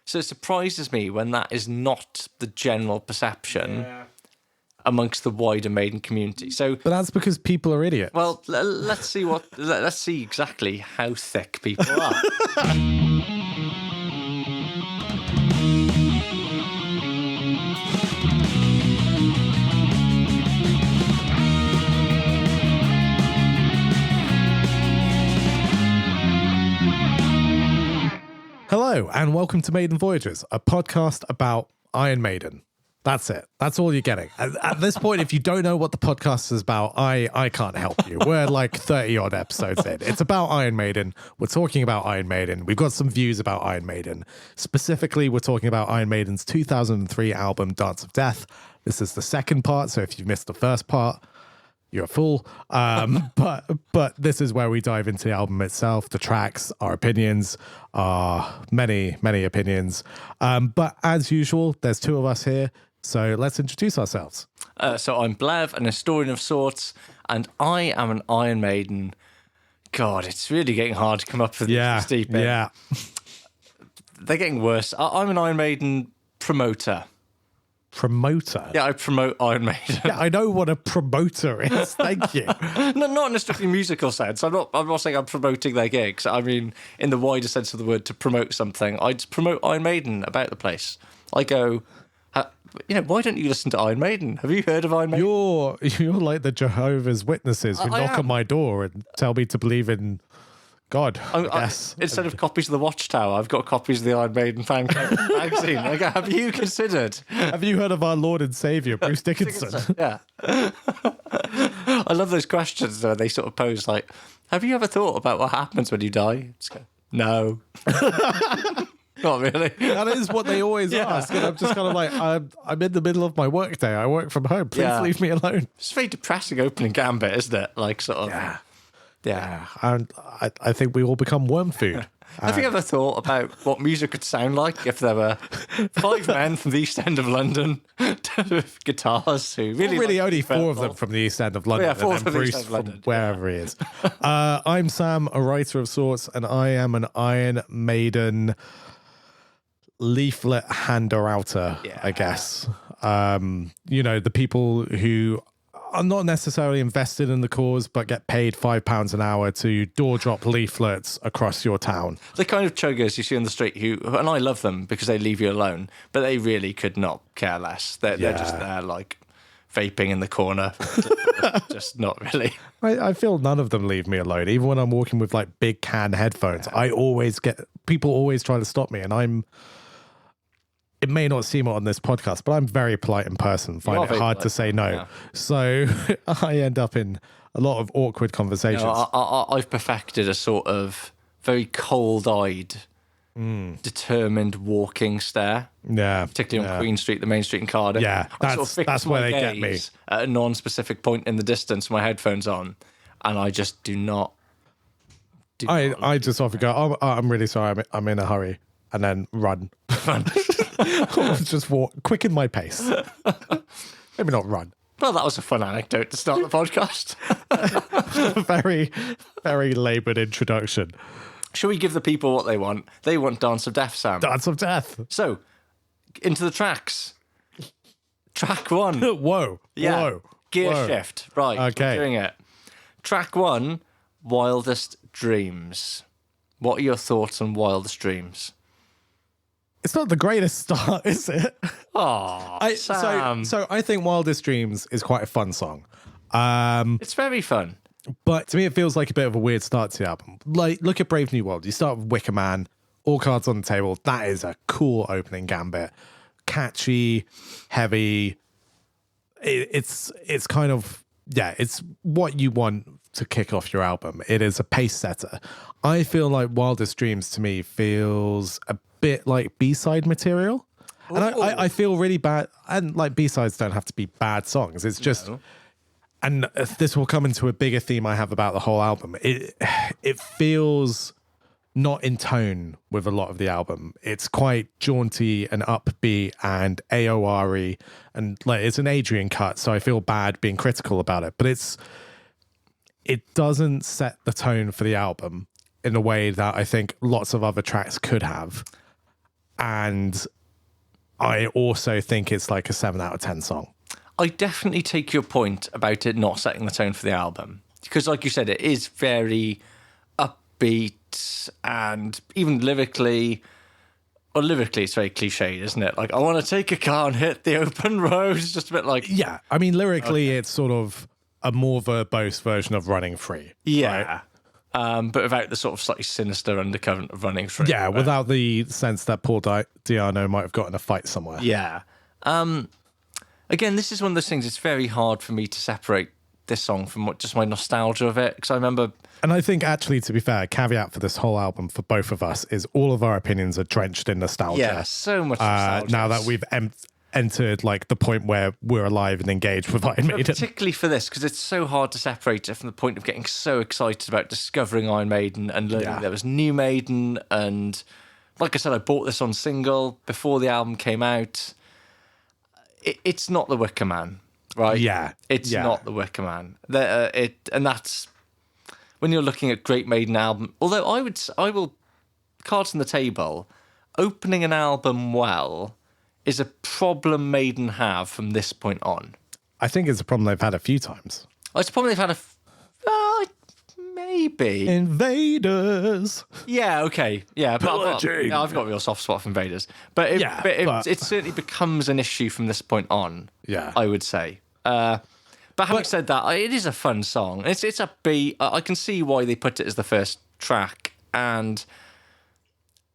So it surprises me when that is not the general perception amongst the wider Maiden community. So, But that's because people are idiots. well, let's see exactly how thick people are. Hello, and welcome to Maiden Voyagers, a podcast about Iron Maiden. That's it. That's all you're getting. At this point, if you don't know what the podcast is about, I can't help you. We're like 30-odd episodes in. It's about Iron Maiden. We're talking about Iron Maiden. We've got some views about Iron Maiden. Specifically, we're talking about Iron Maiden's 2003 album, Dance of Death. This is the second part, so if you've missed the first part, you're a fool. But this is where we dive into the album itself, the tracks, our opinions, many opinions. But as usual, there's two of us here. So let's introduce ourselves. So I'm Blev, an historian of sorts, and I am an Iron Maiden. God, it's really getting hard to come up with this deep in. Yeah. They're getting worse. I'm an Iron Maiden promoter. Promoter? Yeah, I promote Iron Maiden. Yeah, I know what a promoter is. Thank you. No, not in a strictly musical sense. I'm not saying I'm promoting their gigs. I mean, in the wider sense of the word, to promote something. I just promote Iron Maiden about the place. I go, why don't you listen to Iron Maiden? Have you heard of Iron Maiden? You're like the Jehovah's Witnesses who knock on my door and tell me to believe in God, I guess. Instead of copies of the Watchtower, I've got copies of the Iron Maiden fan magazine. I go, have you considered? Have you heard of our Lord and Saviour, Bruce Dickinson? Yeah. I love those questions where they sort of pose like, have you ever thought about what happens when you die? Just go, no. Not really. That is what they always ask. And I'm just kind of like, I'm in the middle of my work day. I work from home. Please leave me alone. It's a very depressing opening gambit, isn't it? Like sort of... Yeah. And I think we all become worm food. Have you ever thought about what music would sound like if there were 5 men from the East End of London with guitars who really only 4 of them from the East End of London, and then Bruce from wherever he is. I'm Sam, a writer of sorts, and I am an Iron Maiden leaflet hander-outer, I guess. The people who are not necessarily invested in the cause, but get paid £5 an hour to door drop leaflets across your town. The kind of chuggers you see on the street and I love them because they leave you alone, but they really could not care less. They're just there like vaping in the corner. Just not really. I feel none of them leave me alone. Even when I'm walking with like big can headphones, people always try to stop me, and it may not seem it on this podcast, but I'm very polite in person. Find it hard to say no. Yeah. So I end up in a lot of awkward conversations. I've perfected a sort of very cold-eyed, determined walking stare. Yeah. Particularly on Queen Street, the main street in Cardiff. Yeah, that's where they get me. At a non-specific point in the distance, my headphones on, and I just do not. I just often go, oh, I'm really sorry, I'm in a hurry. And then run. Just walk, quicken my pace. Maybe not run. Well, that was a fun anecdote to start the podcast. Very, very laboured introduction. Shall we give the people what they want? They want Dance of Death, Sam. Dance of Death. So, into the tracks. Track 1. Whoa. Yeah. Whoa. Gear shift. Right. Okay. We're doing it. Track 1, Wildest Dreams. What are your thoughts on Wildest Dreams? It's not the greatest start, is it? Oh, Sam. So I think Wildest Dreams is quite a fun song. It's very fun. But to me, it feels like a bit of a weird start to the album. Like, look at Brave New World. You start with Wicker Man, all cards on the table. That is a cool opening gambit. Catchy, heavy. It's kind of, it's what you want to kick off your album. It is a pace setter. I feel like Wildest Dreams to me feels a bit like B-side material. Ooh. And I feel really bad. And like B-sides don't have to be bad songs. It's just, and this will come into a bigger theme I have about the whole album. It feels not in tone with a lot of the album. It's quite jaunty and upbeat and AOR-y, and like it's an Adrian cut, so I feel bad being critical about it. But it doesn't set the tone for the album in a way that I think lots of other tracks could have. And I also think it's like a 7 out of 10 song. I definitely take your point about it not setting the tone for the album. Because like you said, it is very upbeat and even lyrically... Well, lyrically, it's very cliche, isn't it? Like, I want to take a car and hit the open road. It's just a bit like... Yeah, I mean, lyrically, it's sort of a more verbose version of Running Free. Yeah. Right? But without the sort of slightly sinister undercurrent of Running Free. Yeah, without the sense that Paul Di'Anno might have got in a fight somewhere. Yeah. Again, this is one of those things, it's very hard for me to separate this song from just my nostalgia of it. Because I remember... And I think, actually, to be fair, a caveat for this whole album for both of us is all of our opinions are drenched in nostalgia. Yeah, so much nostalgia. Now that we've entered like the point where we're alive and engaged with Iron Maiden. Particularly for this, because it's so hard to separate it from the point of getting so excited about discovering Iron Maiden and learning there was new Maiden. And like I said, I bought this on single before the album came out. It's not the Wicker Man, right? Yeah. It's not the Wicker Man. And that's when you're looking at great Maiden album. Although I will cards on the table, opening an album well is a problem Maiden have from this point on. I think it's a problem they've had a few times. It's a problem they've had maybe. Invaders. Yeah, okay. Yeah, but Pillaging. I've got a real soft spot for Invaders. But it certainly becomes an issue from this point on, I would say. But having said that, it is a fun song. It's upbeat. I can see why they put it as the first track. And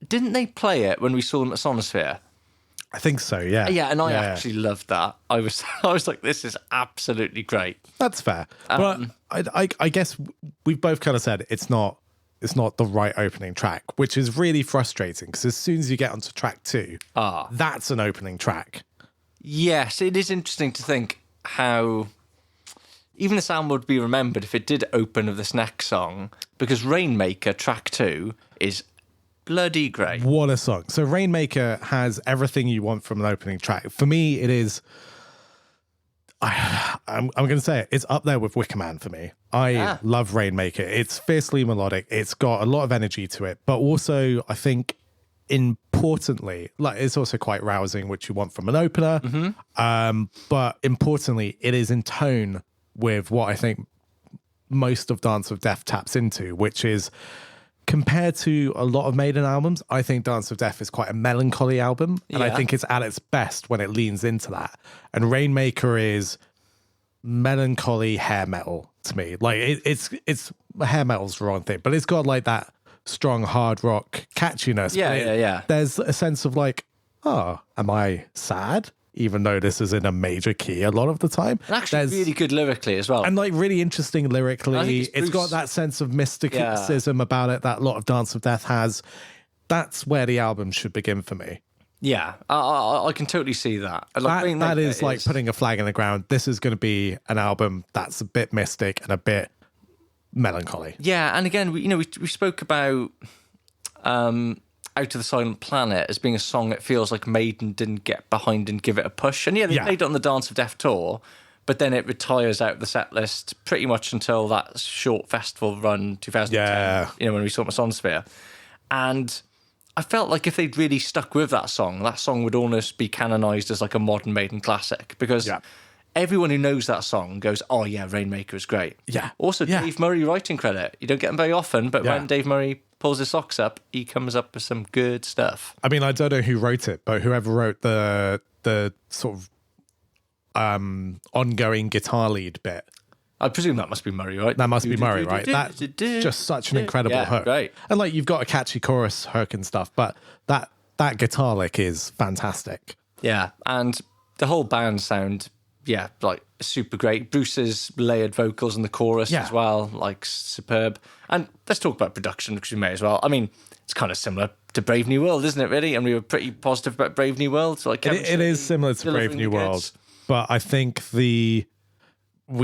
didn't they play it when we saw them at Sonosphere? I think so, yeah. Yeah, and I actually loved that. I was like, this is absolutely great. That's fair. But I guess we've both kind of said it's not the right opening track, which is really frustrating because as soon as you get onto track 2, that's an opening track. Yes, it is interesting to think how even this album would be remembered if it did open with this next song, because Rainmaker, track 2, is bloody great. What a song. So Rainmaker has everything you want from an opening track. For me, it is... I'm going to say it. It's up there with Wicker Man for me. I love Rainmaker. It's fiercely melodic. It's got a lot of energy to it. But also, I think, importantly, like it's also quite rousing, which you want from an opener. Mm-hmm. But importantly, it is in tone with what I think most of Dance of Death taps into, which is... Compared to a lot of Maiden albums, I think Dance of Death is quite a melancholy album. And I think it's at its best when it leans into that. And Rainmaker is melancholy hair metal to me. Like it's hair metal's the wrong thing, but it's got like that strong hard rock catchiness. Yeah. There's a sense of like, oh, am I sad? Even though this is in a major key a lot of the time. And actually really good lyrically as well. And like really interesting lyrically. It's got that sense of mysticism about it that a lot of Dance of Death has. That's where the album should begin for me. Yeah, I can totally see that. Like, that is like putting a flag in the ground. This is going to be an album that's a bit mystic and a bit melancholy. Yeah, and again, we spoke about... Out of the Silent Planet as being a song that feels like Maiden didn't get behind and give it a push. And they played it on the Dance of Death tour, but then it retires out of the set list pretty much until that short festival run 2010, when we saw Sonosphere. And I felt like if they'd really stuck with that song would almost be canonized as like a modern Maiden classic, because everyone who knows that song goes, oh yeah, Rainmaker is great. Yeah. Also, Dave Murray writing credit. You don't get them very often, but when Dave Murray pulls his socks up, he comes up with some good stuff. I mean, I don't know who wrote it, but whoever wrote the sort of ongoing guitar lead bit. I presume that must be Murray, right? That must be Murray, right? That's just such an incredible hook. Right. And like you've got a catchy chorus hook and stuff, but that guitar lick is fantastic. Yeah, and the whole band sound, like super great. Bruce's layered vocals in the chorus as well, like superb. And let's talk about production, because we may as well. I mean, it's kind of similar to Brave New World, isn't it, really? And we were pretty positive about Brave New World. So like it is similar to Brave New World, but I think we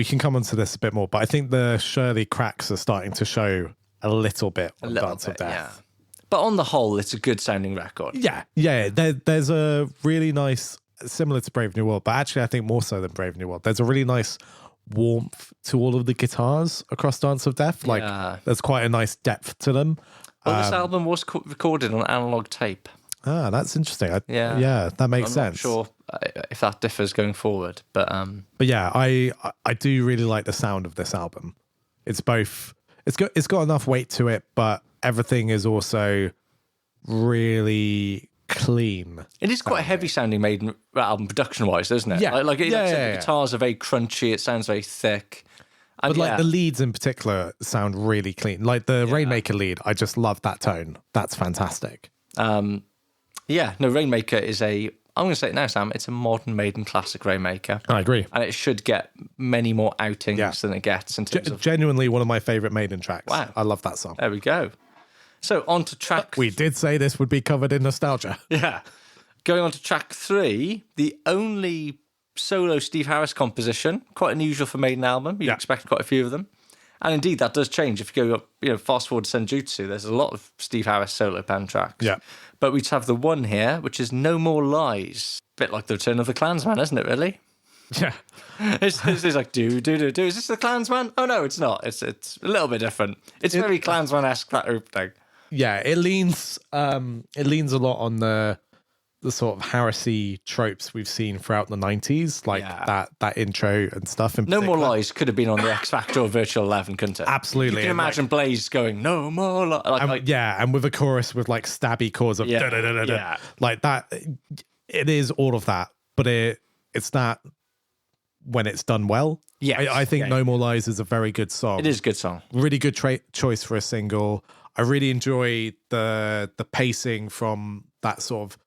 can come onto this a bit more, but I think the Shirley cracks are starting to show a little bit on Dance of Death. Yeah. But on the whole, it's a good sounding record. Yeah. There's a really nice, similar to Brave New World, but actually I think more so than Brave New World. There's a really nice warmth to all of the guitars across Dance of Death. Like there's quite a nice depth to them. Well, this album was recorded on analog tape. That's interesting. Yeah. Yeah, that makes I'm sense. not sure if that differs going forward, but yeah, I do really like the sound of this album. It's both it's got enough weight to it, but everything is also really clean. it is quite a heavy sounding Maiden album production wise, isn't it? Yeah. Like I said, Yeah. the guitars are very crunchy. It sounds very thick. And But like the leads in particular sound really clean. Like the Rainmaker lead, I just love that tone. That's fantastic. Rainmaker is I'm going to say it now, Sam. It's a modern Maiden classic, Rainmaker. I agree. And it should get many more outings than it gets in terms of... Genuinely one of my favorite Maiden tracks. Wow. I love that song. There we go. So on to track... We did say this would be covered in nostalgia. Yeah. Going on to track 3, the only solo Steve Harris composition, quite unusual for Maiden album. You'd expect quite a few of them. And indeed, that does change. If you go fast forward to Senjutsu, there's a lot of Steve Harris solo pen tracks. Yeah. But we have the one here, which is No More Lies. Bit like the Return of the Klansman, isn't it, really? Yeah. It's like, do. Is this the Klansman? Oh, no, it's not. It's a little bit different. It's very Klansman-esque, that opening. Yeah, it leans a lot on the sort of Harrisy tropes we've seen throughout the 90s, like that intro and stuff. No More Lies could have been on the X Factor or Virtual 11, couldn't it? Absolutely. You can imagine Blaze going, No More Lies. And with a chorus with like stabby chords of da-da-da-da-da. Like that. It is all of that, but it's that when it's done well. Yeah, I think No More Lies is a very good song. It is a good song. Really good choice for a single. I really enjoy the pacing from that sort of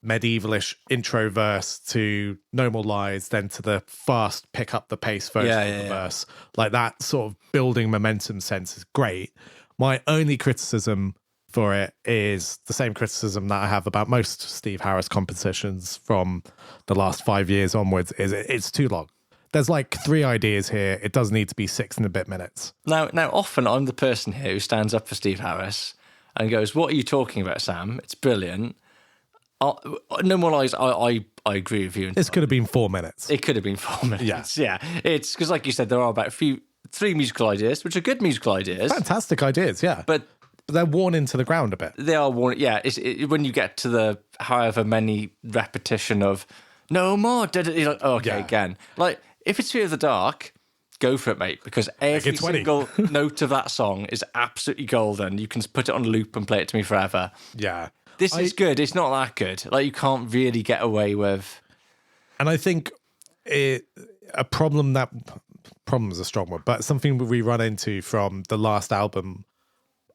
medievalish intro verse to No More Lies, then to the fast pick up the pace version of the verse. Like that sort of building momentum sense is great. My only criticism for it is the same criticism that I have about most Steve Harris compositions from the last 5 years onwards, is it's too long. There's like 3 ideas here. It does need to be 6 and a bit minutes. Now, often I'm the person here who stands up for Steve Harris and goes, "What are you talking about, Sam? It's brilliant." No More Lies, I agree with you. This could have been 4 minutes. It could have been 4 minutes. Yeah. It's because, like you said, there are about 3 musical ideas, which are good musical ideas. Fantastic ideas, yeah. But they're worn into the ground a bit. They are worn, yeah. When you get to the however many repetition of no more, you're like, okay, again. Like, if it's Fear of the Dark, go for it, mate, because every single note of that song is absolutely golden. You can put it on loop and play it to me forever. Yeah. This is good. It's not that good. Like, you can't really get away with... And I think problem is a strong word, but something we run into from the last album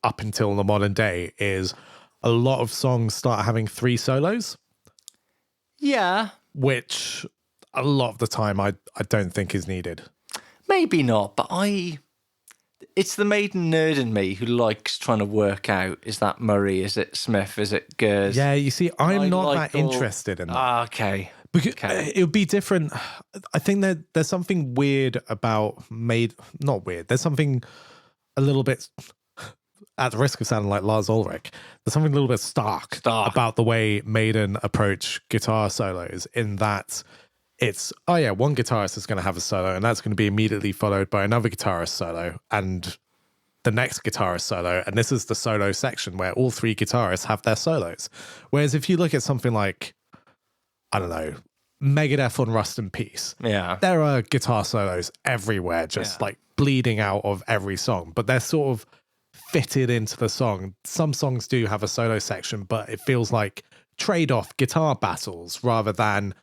up until the modern day is a lot of songs start having 3 solos. Yeah. Which a lot of the time I don't think is needed. Maybe not, but it's the Maiden nerd in me who likes trying to work out, is that Murray, is it Smith, is it Gers? Yeah, you see, I'm not that interested in that. Okay. Because it would be different. I think that there's something weird about not weird. There's something a little bit, at the risk of sounding like Lars Ulrich, there's something a little bit stark about the way Maiden approach guitar solos, in that it's, one guitarist is going to have a solo, and that's going to be immediately followed by another guitarist solo, and the next guitarist solo, and this is the solo section where all 3 guitarists have their solos. Whereas if you look at something like, I don't know, Megadeth on Rust in Peace. Yeah. There are guitar solos everywhere, just like bleeding out of every song, but they're sort of fitted into the song. Some songs do have a solo section, but it feels like trade-off guitar battles rather than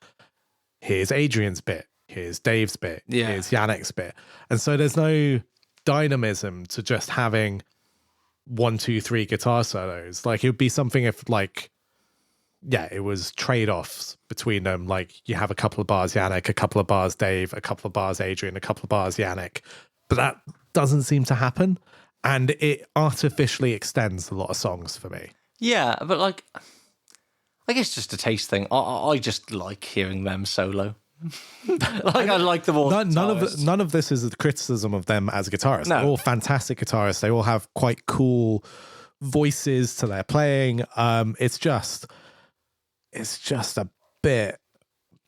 here's Adrian's bit, here's Dave's bit, here's Yannick's bit. And so there's no dynamism to just having 1, 2, 3 guitar solos. Like, it would be something if, like, it was trade-offs between them. Like, you have a couple of bars Yannick, a couple of bars Dave, a couple of bars Adrian, a couple of bars Yannick. But that doesn't seem to happen. And it artificially extends a lot of songs for me. Yeah, but like, I guess just a taste thing. I just like hearing them solo. I like them all. None of this is a criticism of them as guitarists. No. They're all fantastic guitarists. They all have quite cool voices to their playing. It's just a bit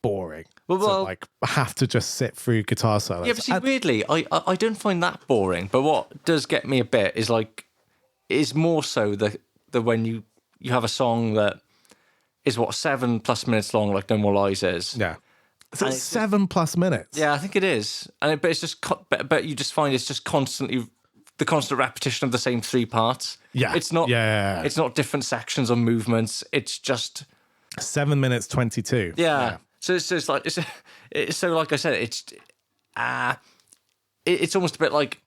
boring. Well, like, have to just sit through guitar solos. Yeah, but see, weirdly, I don't find that boring. But what does get me a bit is more so the when you have a song that is what 7+ minutes long, like No More Lies is. Yeah. So And it's 7+ minutes. Yeah, I think it is. But it's just, but you just find it's just constantly the constant repetition of the same 3 parts. Yeah. It's not. Yeah. It's not different sections or movements. It's just 7 minutes 22. yeah. So it's like so like I said, it's almost a bit like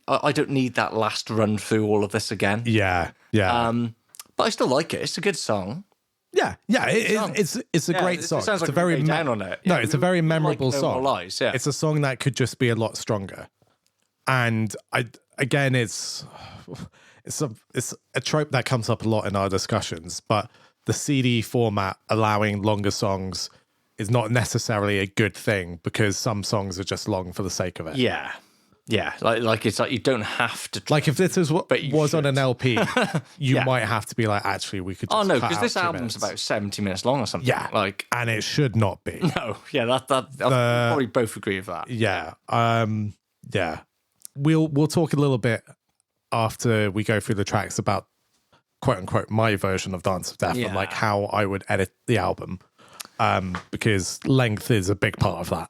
I don't need that last run through all of this again. Yeah. Yeah. But I still like it. It's a good song. Yeah, it's a great song. It sounds It's like a very down on it. no, Yeah, it's a very memorable like No More song. Lies, yeah. It's a song that could just be a lot stronger. And it's a trope that comes up a lot in our discussions, but the CD format allowing longer songs is not necessarily a good thing because some songs are just long for the sake of it. Yeah. Yeah, like it's like you don't have to. Like if this is what But you was on should. an LP, you Yeah. might have to be like, actually, we could. Just Oh no, cut because out this 2 album's minutes. about 70 minutes long or something. Yeah, like and it should not be. no, yeah, that we'll probably both agree with that. Yeah, yeah. We'll talk a little bit after we go through the tracks about quote unquote my version of Dance of Death and Yeah. like how I would edit the album, because length is a big part of that.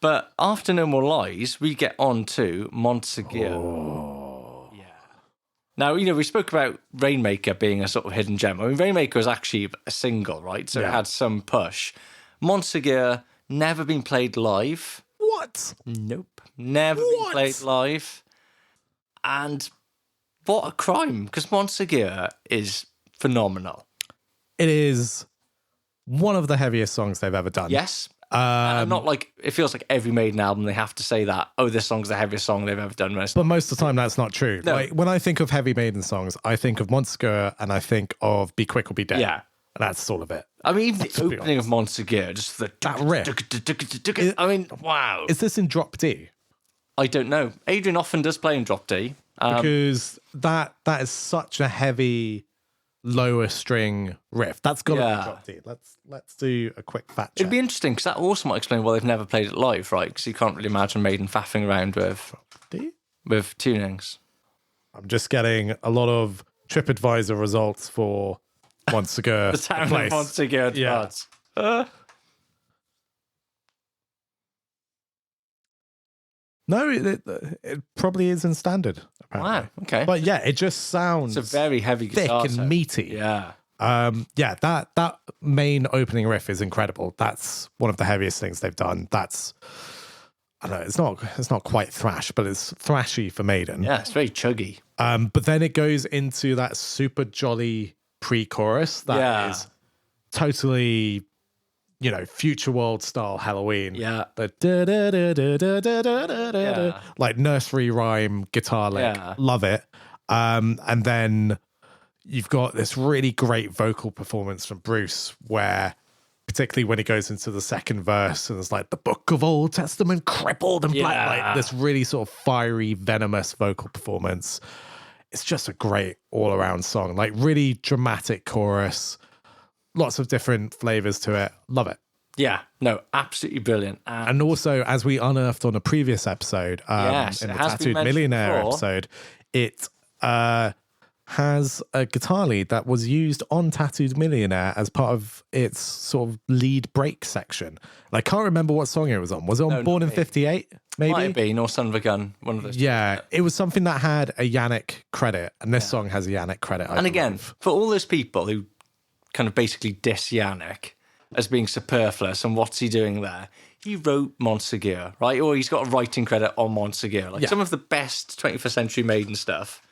But after No More Lies, we get on to Montsegur. Oh. Yeah. Now, we spoke about Rainmaker being a sort of hidden gem. I mean, Rainmaker was actually a single, right? So it Yeah. had some push. Montsegur, never been played live. What? Nope. Never been played live. And what a crime, because Montsegur is phenomenal. It is one of the heaviest songs they've ever done. Yes. And not like, it feels like every Maiden album they have to say that, oh, this song's the heaviest song they've ever done. But most of the time, that's not true. No. Like when I think of heavy Maiden songs, I think of Montsegur and I think of Be Quick or Be Dead. Yeah. And that's all of it. I mean, even the opening of Montsegur, just the That riff. I mean, wow. Is this in drop D? I don't know. Adrian often does play in drop D. Because that is such a heavy lower string riff. That's got to Yeah. be drop D. Let's do a quick fact check. It'd be interesting because that also might explain why they've never played it live, right? Because you can't really imagine Maiden faffing around D? with tunings. I'm just getting a lot of TripAdvisor results for Montsegur. The town place. of Montsegur. Yeah. No, it probably is in standard. Apparently. Wow. Okay. But yeah, it just sounds It's a very heavy thick guitar. and set. meaty. Yeah. That main opening riff is incredible. That's one of the heaviest things they've done. That's, I don't know, it's not quite thrash, but it's thrashy for Maiden. Yeah, it's very chuggy. But then it goes into that super jolly pre-chorus that is totally, Future World style Halloween. Yeah. The like nursery rhyme guitar lick. Yeah. Love it. And then you've got this really great vocal performance from Bruce where particularly when he goes into the second verse and it's like the book of Old Testament crippled and black, like this really sort of fiery, venomous vocal performance. It's just a great all-around song, like really dramatic chorus, lots of different flavors to it. Love it. Yeah. No, absolutely brilliant. And also, as we unearthed on a previous episode, Yes, in it the has been Tattooed mentioned Millionaire before. episode, it has a guitar lead that was used on Tattooed Millionaire as part of its sort of lead break section. And I can't remember what song it was on. Was it on No, Born in not me. 58? Maybe? Might have been, or Son of a Gun, one of those. Yeah, it was something that had a Yannick credit, and this song has a Yannick credit. I And again, believe. for all those people who kind of basically diss Yannick as being superfluous and what's he doing there, he wrote Montsegur, right? Or he's got a writing credit on Montsegur. Like some of the best 21st century Maiden stuff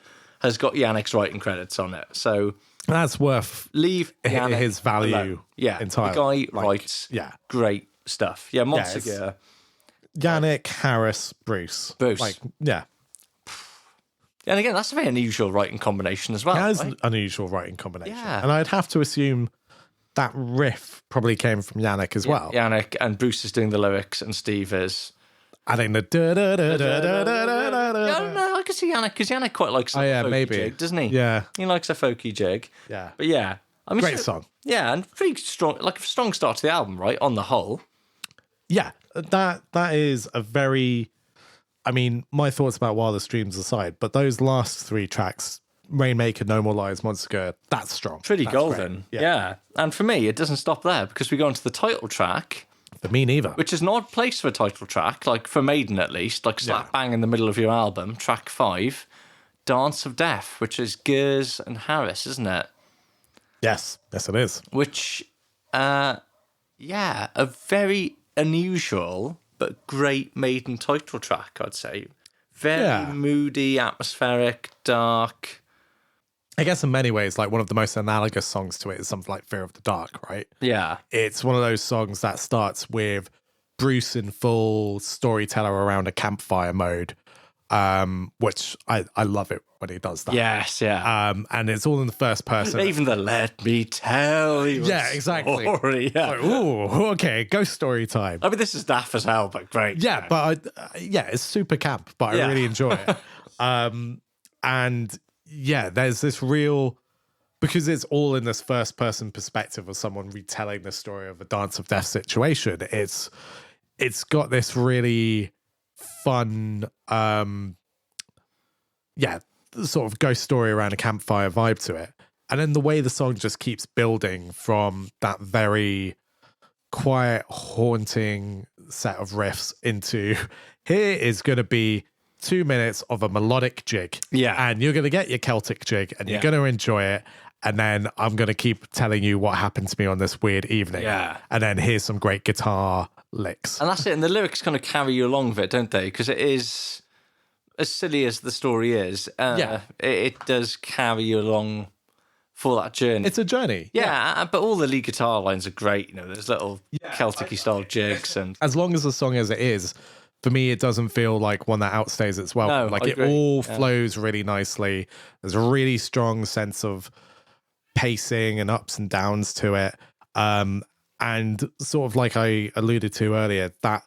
has got Yannick's writing credits on it. So That's worth leave Yannick his value alone. Yeah, entirely. the guy writes yeah. great stuff. Yeah, it's- Montsegur. Yannick, Harris, Bruce. Bruce. Like, yeah. And again, that's a very unusual writing combination as well. That is right? an unusual writing combination. Yeah. And I'd have to assume that riff probably came from Yannick as well. Yannick and Bruce is doing the lyrics and Steve is. Adding the Yeah, no, I can see Yannick because Yannick quite likes a folky maybe. jig, doesn't he? Yeah. He likes a folky jig. Yeah. But yeah, I mean, Great song. Yeah, and pretty strong, like a strong start to the album, right? On the whole. Yeah. That is a very, I mean, my thoughts about Wildest Dreams aside, but those last three tracks Rainmaker, No More Lies, Monster, that's strong. Pretty That's golden. great. Yeah. And for me, it doesn't stop there because we go into the title track, For me neither. which is an odd place for a title track, like for Maiden at least, like slap bang in the middle of your album, track 5, Dance of Death, which is Gers and Harris, isn't it? Yes, it is. Which, a very unusual but great Maiden title track, I'd say. Very moody, atmospheric, dark. I guess in many ways, like one of the most analogous songs to it is something like Fear of the Dark, right? Yeah. It's one of those songs that starts with Bruce in full storyteller around a campfire mode, which I love it when he does that. Yes, yeah. And it's all in the first person. Even the let me tell you a exactly. story. Yeah. Like, ooh, okay, ghost story time. I mean, this is daft as hell, but great. Yeah, but it's super camp, but I really enjoy it. And yeah, there's this real, because it's all in this first person perspective of someone retelling the story of a Dance of Death situation. It's got this really fun, sort of ghost story around a campfire vibe to it. And then the way the song just keeps building from that very quiet, haunting set of riffs into here is going to be 2 minutes of a melodic jig. Yeah. And you're going to get your Celtic jig and you're going to enjoy it. And then I'm going to keep telling you what happened to me on this weird evening. Yeah. And then here's some great guitar licks. And that's it. And the lyrics kind of carry you along with it, don't they? Because it is, as silly as the story is, it does carry you along for that journey. It's a journey. Yeah, but all the lead guitar lines are great. You know, there's little Celtic-y style jigs. And as long as the song as it is, for me, it doesn't feel like one that outstays its welcome. No, like I it agree. all flows really nicely. There's a really strong sense of pacing and ups and downs to it. And sort of like I alluded to earlier, that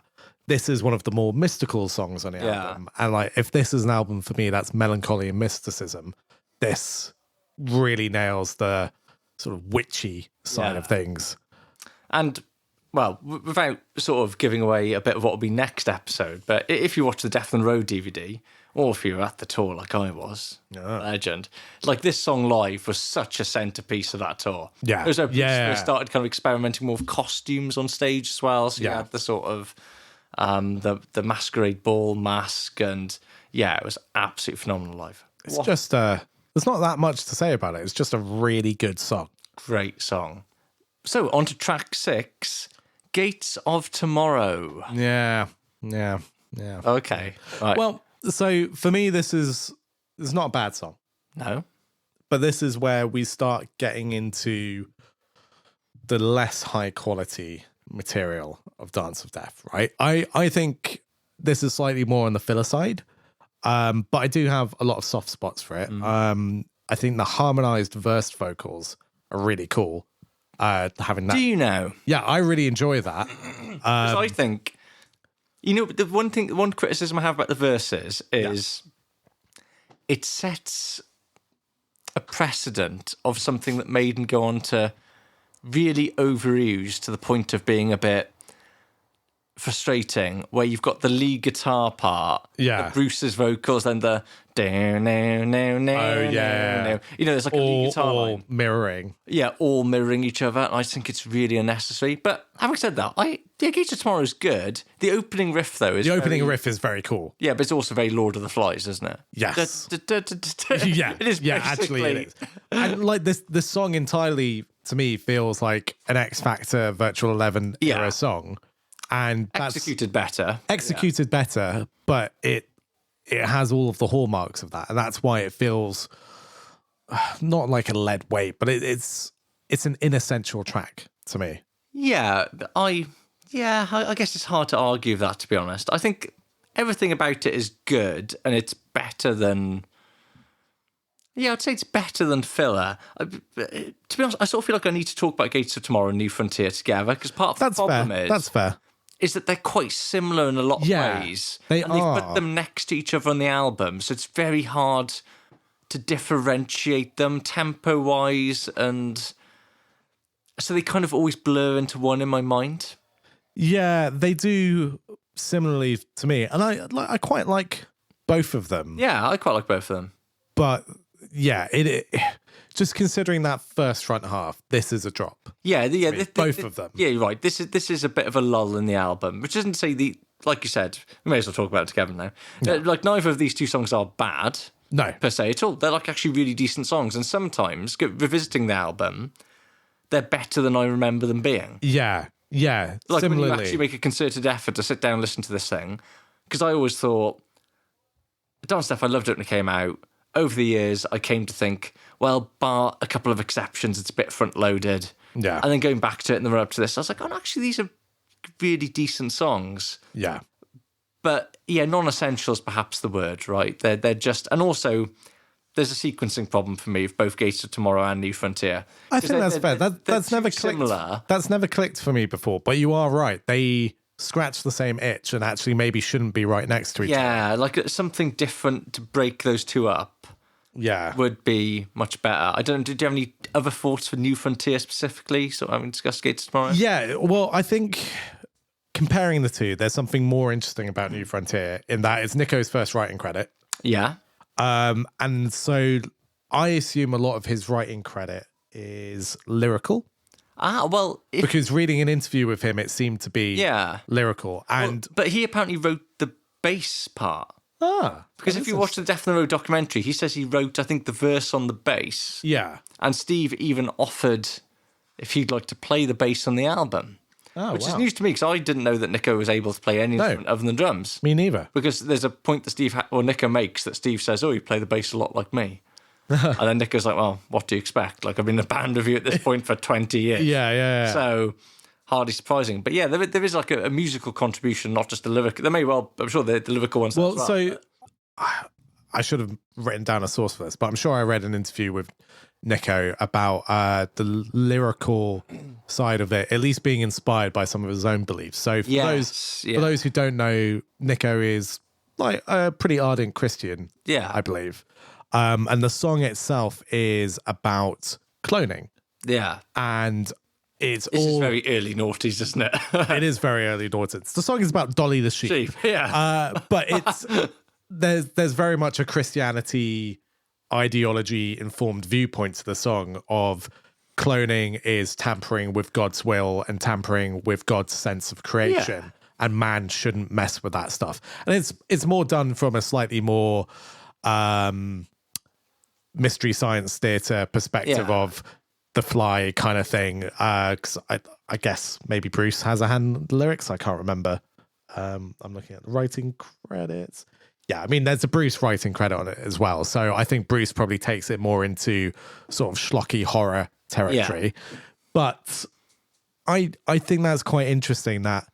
this is one of the more mystical songs on the album. And like, if this is an album for me, that's melancholy and mysticism. This really nails the sort of witchy side of things. And, well, without sort of giving away a bit of what will be next episode, but if you watch the Death on the Road DVD, or if you were at the tour like I was, legend, like this song live was such a centerpiece of that tour. Yeah. It was they started kind of experimenting more with costumes on stage as well. So you had the sort of the masquerade ball mask, and it was absolutely phenomenal live. It's just there's not that much to say about it. It's just a really good song. Great song. So on to track 6, Gates of Tomorrow. Yeah. Okay. Right. Well, so for me, it's not a bad song. No. But this is where we start getting into the less high quality material of Dance of Death, right? I think this is slightly more on the filler side, but I do have a lot of soft spots for it. I think the harmonized verse vocals are really cool. Having that. Do you know? Yeah, I really enjoy that. 'Cause I think, the one criticism I have about the verses is it sets a precedent of something that Maiden go on to really overuse to the point of being a bit frustrating, where you've got the lead guitar part, Bruce's vocals, then the there's like a lead guitar line. Mirroring. Yeah, all mirroring each other. And I think it's really unnecessary. But having said that, Gates of Tomorrow is good. The opening riff, though, is the opening riff is very cool. Yeah, but it's also very Lord of the Flies, isn't it? Yes. Yeah, it is. Yeah, actually, it is. And like this song entirely to me feels like an X Factor Virtual 11 era song, and that's executed better, but it has all of the hallmarks of that, and that's why it feels not like a lead weight, but it's an inessential track to me. I guess it's hard to argue that, to be honest. I think everything about it is good, and it's better than. Yeah, I'd say it's better than filler. To be honest, I sort of feel like I need to talk about Gates of Tomorrow and New Frontier together, because part of the problem is that they're quite similar in a lot of ways. They They've put them next to each other on the album, so it's very hard to differentiate them tempo-wise, and so they kind of always blur into one in my mind. Yeah, they do similarly to me, and I quite like both of them. Yeah, I quite like both of them. But yeah, just considering that first front half, this is a drop. Yeah, Both of them. Yeah, you're right. This is a bit of a lull in the album, which isn't to say like you said, we may as well talk about it together now. Like neither of these two songs are bad, No, per se at all. They're like actually really decent songs, and sometimes revisiting the album, they're better than I remember them being. yeah. Like Similarly, when you actually make a concerted effort to sit down and listen to this thing, because I always thought, Dance Stuff, I loved it when it came out. Over the years, I came to think, well, bar a couple of exceptions, it's a bit front-loaded. Yeah. And then going back to it in the run-up to this, I was like, oh, actually, these are really decent songs. yeah. But, yeah, non-essential is perhaps the word, right? They're just... And also, there's a sequencing problem for me of both Gates of Tomorrow and New Frontier. I think that's fair. That's never clicked. Similar. That's never clicked for me before. But you are right. They scratch the same itch and actually maybe shouldn't be right next to each other. Yeah, like something different to break those two up Yeah. would be much better. I don't know, did you have any other thoughts for New Frontier specifically? So I mean, discuss Gates of Tomorrow? Yeah. Well, I think comparing the two, there's something more interesting about New Frontier in that it's Nico's first writing credit. Yeah. And so I assume a lot of his writing credit is lyrical. Well... Because reading an interview with him, it seemed to be lyrical. And but he apparently wrote the bass part. Because if you watch the Death on the Road documentary, he says he wrote, I think, the verse on the bass. Yeah. And Steve even offered if he'd like to play the bass on the album. Which is news to me, because I didn't know that Nico was able to play any instrument other than drums. Me neither. Because there's a point that Nico makes that Steve says, oh, you play the bass a lot like me. And then Nico's like, well, what do you expect? Like, I've been in a band with you at this point for 20 years. Yeah. So, hardly surprising. But yeah, there is like a musical contribution, not just a lyrical. There may well, I'm sure the lyrical ones. Well, so I should have written down a source for this, but I'm sure I read an interview with Nico about the lyrical side of it, at least being inspired by some of his own beliefs. So for those who don't know, Nico is like a pretty ardent Christian, I believe. And the song itself is about cloning. Yeah. And this is very early noughties, isn't it? It is very early noughties. The song is about Dolly the sheep. But it's there's very much a Christianity ideology informed viewpoint to the song of cloning is tampering with God's will and tampering with God's sense of creation, and man shouldn't mess with that stuff. And it's more done from a slightly more mystery science theater perspective of The Fly kind of thing. Because I guess maybe Bruce has a hand in the lyrics. I can't remember. I'm looking at the writing credits. Yeah, I mean, there's a Bruce writing credit on it as well. So I think Bruce probably takes it more into sort of schlocky horror territory. Yeah. But I think that's quite interesting that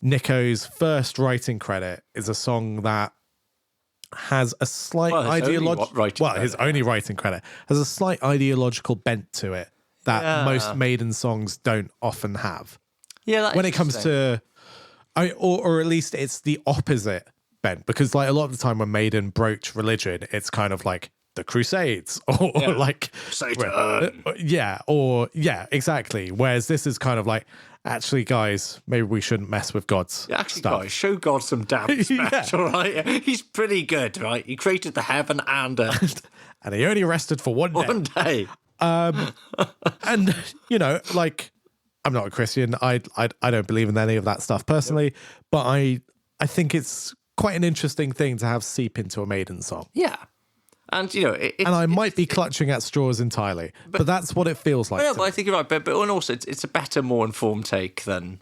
Nico's first writing credit is a song that has a slight his only writing credit has a slight ideological bent to it that most Maiden songs don't often have. Yeah, when it comes to, or at least it's the opposite bent, because like a lot of the time when Maiden broach religion, it's kind of like the Crusades or like Satan. Exactly. Whereas this is kind of like, actually, guys, maybe we shouldn't mess with God's stuff. Guys, show God some damn respect, all right? He's pretty good, right? He created the heaven and earth. And he only rested for one day. And, you know, like, I'm not a Christian. I don't believe in any of that stuff personally, but I think it's quite an interesting thing to have seep into a Maiden song. Yeah. And, you know... I might be clutching at straws entirely, but that's what it feels like. Yeah, but I think you're right. But also, it's a better, more informed take than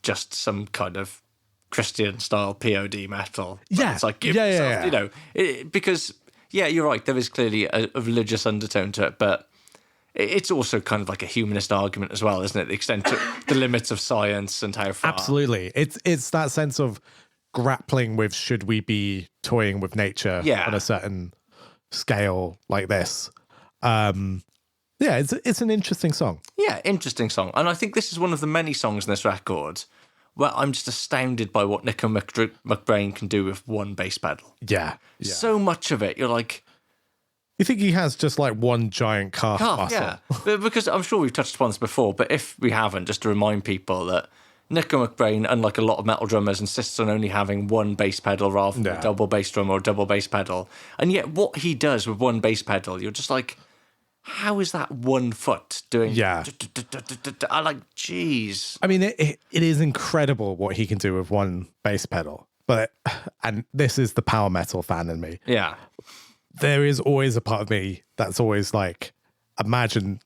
just some kind of Christian-style POD metal. Yeah. It's like, you know, because, you're right, there is clearly a religious undertone to it, but it's also kind of like a humanist argument as well, isn't it? The extent to the limits of science and how far... Absolutely. It's that sense of grappling with, should we be toying with nature on a certain scale like this? It's an interesting song. Yeah, interesting song. And I think this is one of the many songs in this record where I'm just astounded by what Nico McBrain can do with one bass pedal. Yeah. So much of it, you're like... You think he has just like one giant calf muscle? Yeah, because I'm sure we've touched upon this before, but if we haven't, just to remind people that Nico McBrain, unlike a lot of metal drummers, insists on only having one bass pedal rather than a double bass drum or a double bass pedal. And yet what he does with one bass pedal, you're just like, how is that 1 foot doing? Yeah. I like, jeez. I mean, it is incredible what he can do with one bass pedal. And this is the power metal fan in me. Yeah. There is always a part of me that's always like, imagine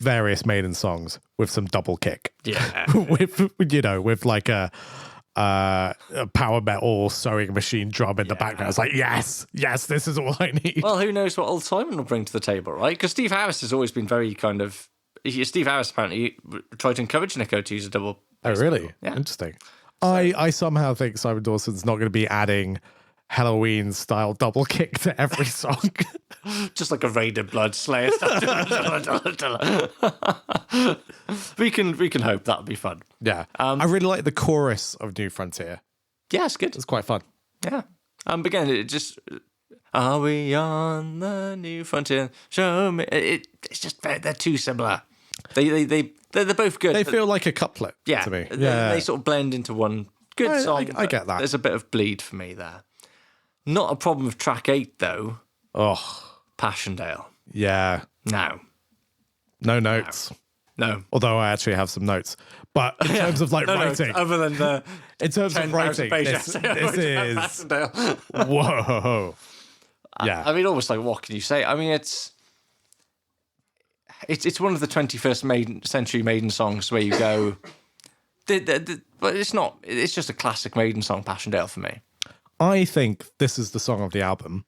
various Maiden songs with some double kick. Yeah. with like a power metal sewing machine drum in the background. It's like, yes, this is all I need. Well, who knows what old Simon will bring to the table, right? Because Steve Harris has always been very kind of... Steve Harris apparently tried to encourage Nico to use a double... Oh, really? Pedal. Yeah. Interesting. I somehow think Simon Dawson's not going to be adding Halloween-style double kick to every song. Just like a Raided Blood Slayer. we can hope that'll be fun. Yeah. I really like the chorus of New Frontier. Yeah, it's good. It's quite fun. Yeah. But again, it just... Are we on the new frontier? Show me. It's just... They're too similar. They're both good. They feel like a couplet to me. They sort of blend into one good song. I get that. There's a bit of bleed for me there. Not a problem with track 8, though. Oh. Passchendaele. Yeah. No. No notes. No. Although I actually have some notes. But in terms of writing. Other than the... In terms of writing, this is... Passchendaele. Whoa. Yeah. I mean, almost like, what can you say? I mean, it's one of the 21st century Maiden songs where you go... but it's not... It's just a classic Maiden song, Passchendaele, for me. I think this is the song of the album,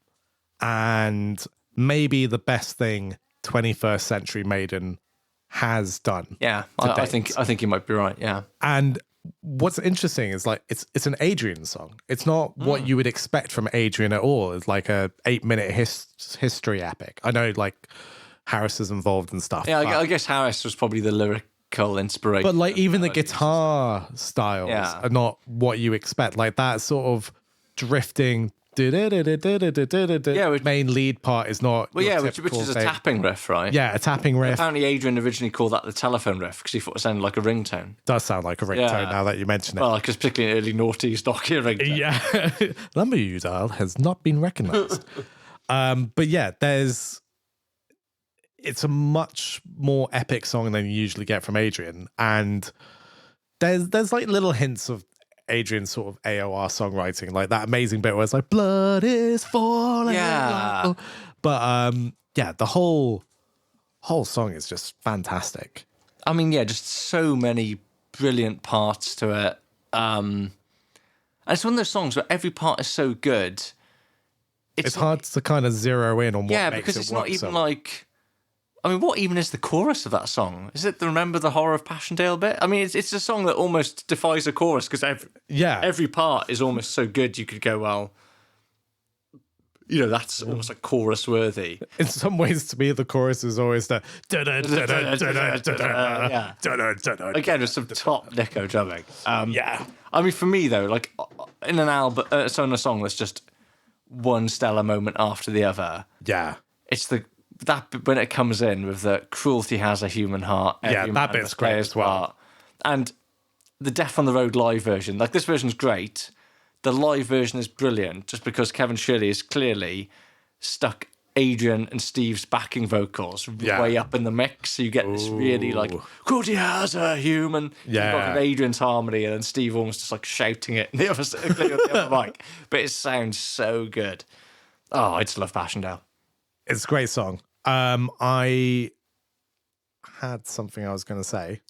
and maybe the best thing 21st century Maiden has done. Yeah, I think you might be right. Yeah, and what's interesting is like it's an Adrian song. It's not what you would expect from Adrian at all. It's like a 8-minute history epic. I know like Harris is involved and stuff. Yeah, I guess Harris was probably the lyrical inspiration. But like even the guitar styles are not what you expect. Like that sort of drifting main lead part is not which is a tapping riff, right? Yeah, a tapping riff. Apparently Adrian originally called that the telephone riff because he thought it sounded like a ringtone. Does sound like a ringtone now that you mention it. Well, because particularly in early noughties Nokia ringtone. Yeah. Number you dial has not been recognized. But yeah, it's a much more epic song than you usually get from Adrian, and there's like little hints of Adrian's sort of AOR songwriting, like that amazing bit where it's like blood is falling. Yeah. But the whole song is just fantastic. I mean, yeah, just so many brilliant parts to it. And it's one of those songs where every part is so good. It's hard to kind of zero in on what makes it work. Yeah, because it's not even like... I mean, what even is the chorus of that song? Is it the Remember the Horror of Passchendaele bit? I mean, it's a song that almost defies a chorus because every part is almost so good you could go, well, that's almost like chorus worthy. In some ways, to me, the chorus is always the again, with some top Nico drumming. Yeah. I mean, for me though, like in an album, in a song that's just one stellar moment after the other. Yeah. It's that when it comes in with the cruelty has a human heart. That bit's great as well. Part. And the Death on the Road live version, like this version's great. The live version is brilliant just because Kevin Shirley has clearly stuck Adrian and Steve's backing vocals way up in the mix. So you get this really like, cruelty has a human. Yeah. You've got Adrian's harmony and then Steve almost just like shouting it on the other mic. But it sounds so good. Oh, I just love Passchendaele. It's a great song. I had something I was going to say.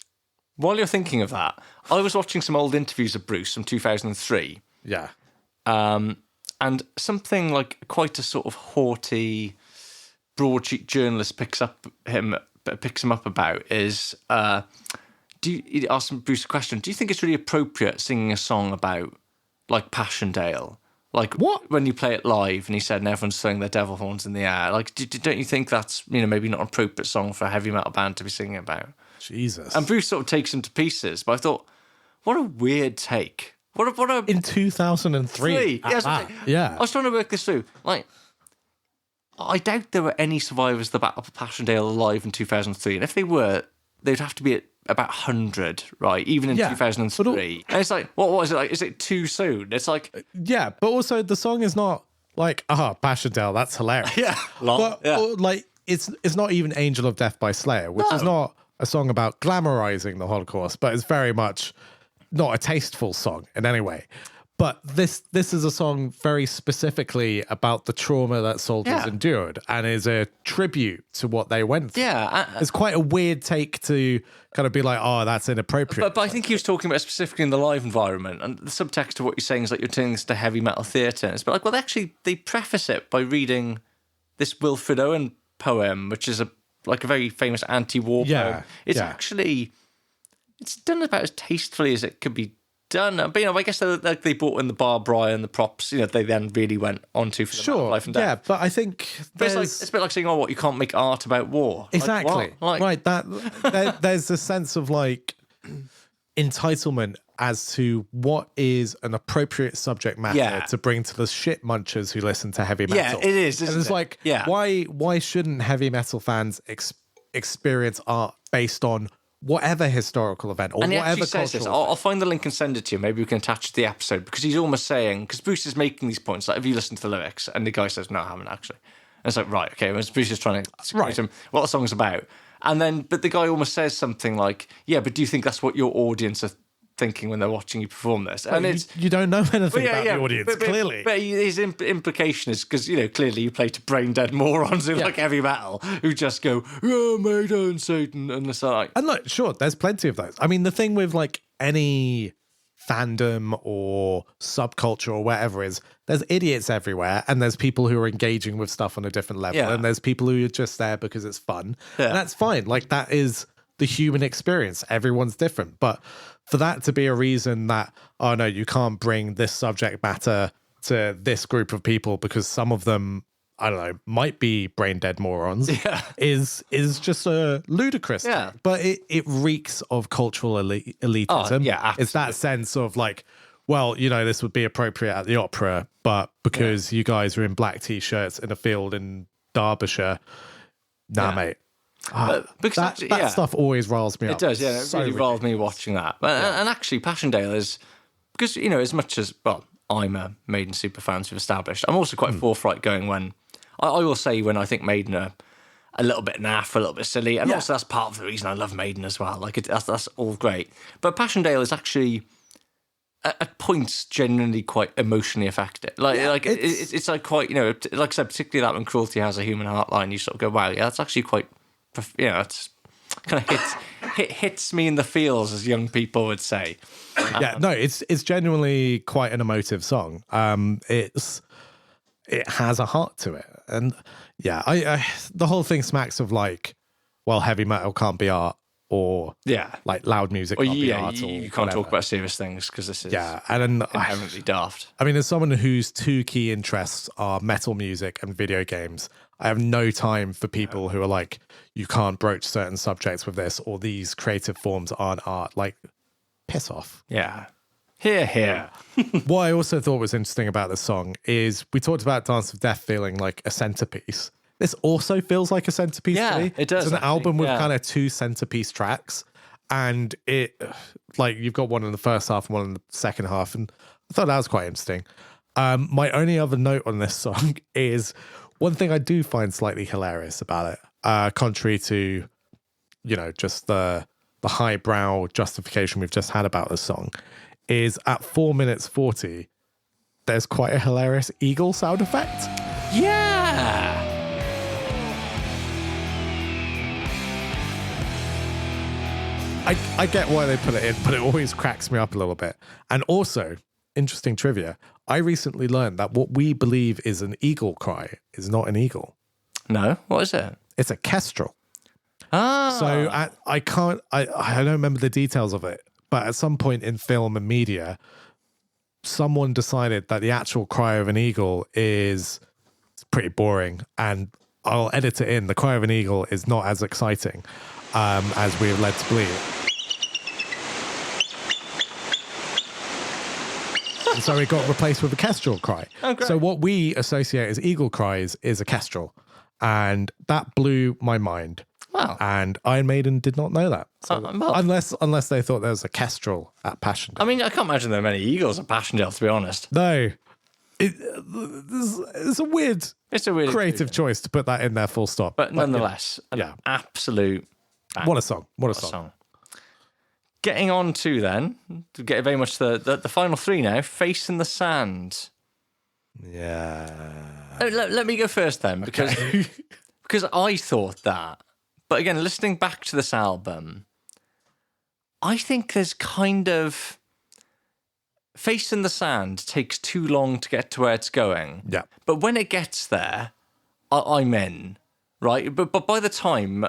While you're thinking of that, I was watching some old interviews of Bruce from 2003. Yeah. And something like quite a sort of haughty, broadsheet journalist picks him up about is, he asked Bruce a question, do you think it's really appropriate singing a song about, like, Passchendaele? Like, what? When you play it live, and he said, and everyone's throwing their devil horns in the air. Like, don't you think that's, maybe not an appropriate song for a heavy metal band to be singing about? Jesus. And Bruce sort of takes him to pieces, but I thought, what a weird take. What a in 2003. Yeah. I was trying to work this through. Like, I doubt there were any survivors of the Battle of Passchendaele alive in 2003, and if they were, they'd have to be at about 100, right? Even in 2003. And it's like, what was it like? Is it too soon? It's like... Yeah, but also the song is not like, Passchendaele, that's hilarious. Yeah. Long, Or, like, it's not even Angel of Death by Slayer, which is not a song about glamorizing the Holocaust, but it's very much not a tasteful song in any way. But this is a song very specifically about the trauma that soldiers endured and is a tribute to what they went through. Yeah. It's quite a weird take to kind of be like, oh, that's inappropriate. But I think he was talking about specifically in the live environment, and the subtext of what you're saying is like you're turning this to heavy metal theatre. And it's like, well, they preface it by reading this Wilfred Owen poem, which is a very famous anti-war poem. It's actually, it's done about as tastefully as it could be done. But, I guess they brought in the barbed wire and the props, they then really went onto for the life and death. Yeah, but I think it's a bit like saying, what, you can't make art about war. Exactly. Right, there's a sense of like entitlement as to what is an appropriate subject matter to bring to the shit munchers who listen to heavy metal. Yeah, it is, isn't and it's it? like, why shouldn't heavy metal fans experience art based on whatever historical event or whatever cultural event? I'll find the link and send it to you. Maybe we can attach it to the episode, because he's almost saying, because Bruce is making these points, like, have you listened to the lyrics? And the guy says, no, I haven't actually. And it's like, right, okay, well, Bruce is trying to explain to him what the song's about. And then, but the guy almost says something like, yeah, but do you think that's what your audience are thinking when they're watching you perform this? And you don't know anything about the audience, clearly. But his implication is, because, clearly you play to brain-dead morons who like heavy metal, who just go, oh, Maiden, Satan, and it's like... And look, sure, there's plenty of those. I mean, the thing with, like, any fandom or subculture or whatever is, there's idiots everywhere, and there's people who are engaging with stuff on a different level, and there's people who are just there because it's fun. And that's fine. Like, that is the human experience. Everyone's different. But for that to be a reason that, oh no, you can't bring this subject matter to this group of people because some of them, I don't know, might be brain dead morons, is just a ludicrous thing. But it reeks of cultural elitism. It's that sense of like, well, this would be appropriate at the opera, but because you guys are in black t-shirts in a field in Derbyshire, mate. Because that stuff always riles me up. It does, yeah. It really riles me watching that. And actually, Passchendaele is, because, as much as, well, I'm a Maiden super fan, as we've established, I'm also quite forthright going when, I will say when I think Maiden are a little bit naff, a little bit silly, and also that's part of the reason I love Maiden as well. Like, that's all great. But Passchendaele is actually, at points, genuinely quite emotionally affected. It's like quite, like I said, particularly that when Cruelty has a human heart line, you sort of go, wow, that's actually quite... it's kind of hits me in the feels, as young people would say. It's genuinely quite an emotive song. It has a heart to it, and I the whole thing smacks of like, well, heavy metal can't be art, or like loud music can't be art, or you can't talk about serious things because this is and inherently daft. I mean, as someone whose two key interests are metal music and video games, I have no time for people who are like, you can't broach certain subjects with this, or these creative forms aren't art. Like, piss off. Yeah. Here. What I also thought was interesting about this song is we talked about Dance of Death feeling like a centerpiece. This also feels like a centerpiece to me. It does. It's an album with kind of two centerpiece tracks, and it, like, you've got one in the first half and one in the second half, and I thought that was quite interesting. My only other note on this song is one thing I do find slightly hilarious about it, contrary to, just the highbrow justification we've just had about this song, is at 4 minutes 40, there's quite a hilarious eagle sound effect. Yeah! I get why they put it in, but it always cracks me up a little bit. And also, interesting trivia, I recently learned that what we believe is an eagle cry is not an eagle. No? What is it? It's a kestrel. Ah. So I don't remember the details of it, but at some point in film and media, someone decided that the actual cry of an eagle is pretty boring, and I'll edit it in. The cry of an eagle is not as exciting as we have led to believe. And so it got replaced with a kestrel cry. Oh, great. So what we associate as eagle cries is a kestrel, and that blew my mind. Wow. And Iron Maiden did not know that. So Well- unless they thought there was a kestrel at Passchendaele. I mean, I can't imagine there are many eagles at Passchendaele, to be honest. No. It's a weird It's a really creative choice to put that in there full stop. but nonetheless, an absolute What a song. What a song. song. Getting on to then, to get very much the final three now, Face in the Sand. Yeah. Let me go first then, because because I thought that. But again, listening back to this album, I think there's kind of... Face in the Sand takes too long to get to where it's going. Yeah. But when it gets there, I'm in, right? But by the time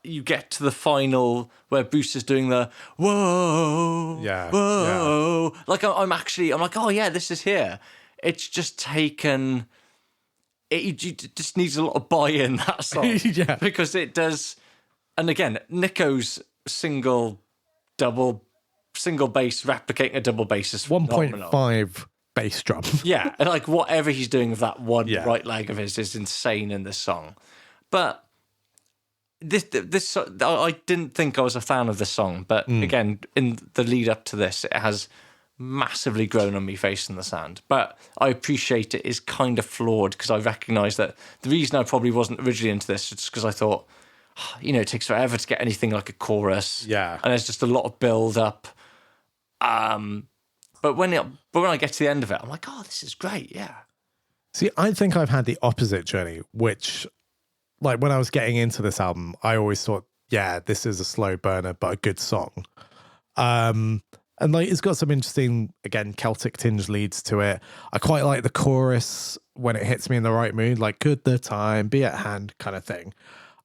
you get to the final where Bruce is doing the whoa, Yeah, whoa, like I'm like, oh yeah, this is here. It's just taken. It just needs a lot of buy-in, that song. Yeah. Because it does. And again, Nico's single bass replicating a double bass is phenomenal. 1.5 bass drum. Yeah, and like whatever he's doing with that one Yeah. right leg of his is insane in this song. But this I didn't think I was a fan of this song, but again, in the lead up to this, it has massively grown on me, Face in the Sand. But I appreciate it is kind of flawed because I recognise that the reason I probably wasn't originally into this is because I thought, it takes forever to get anything like a chorus. Yeah. And there's just a lot of build up. But when I get to the end of it, I'm like, oh, this is great, yeah. See, I think I've had the opposite journey, which, like, when I was getting into this album, I always thought, yeah, this is a slow burner, but a good song. And, like, it's got some interesting, again, Celtic tinge leads to it. I quite like the chorus when it hits me in the right mood, like, could the time be at hand kind of thing.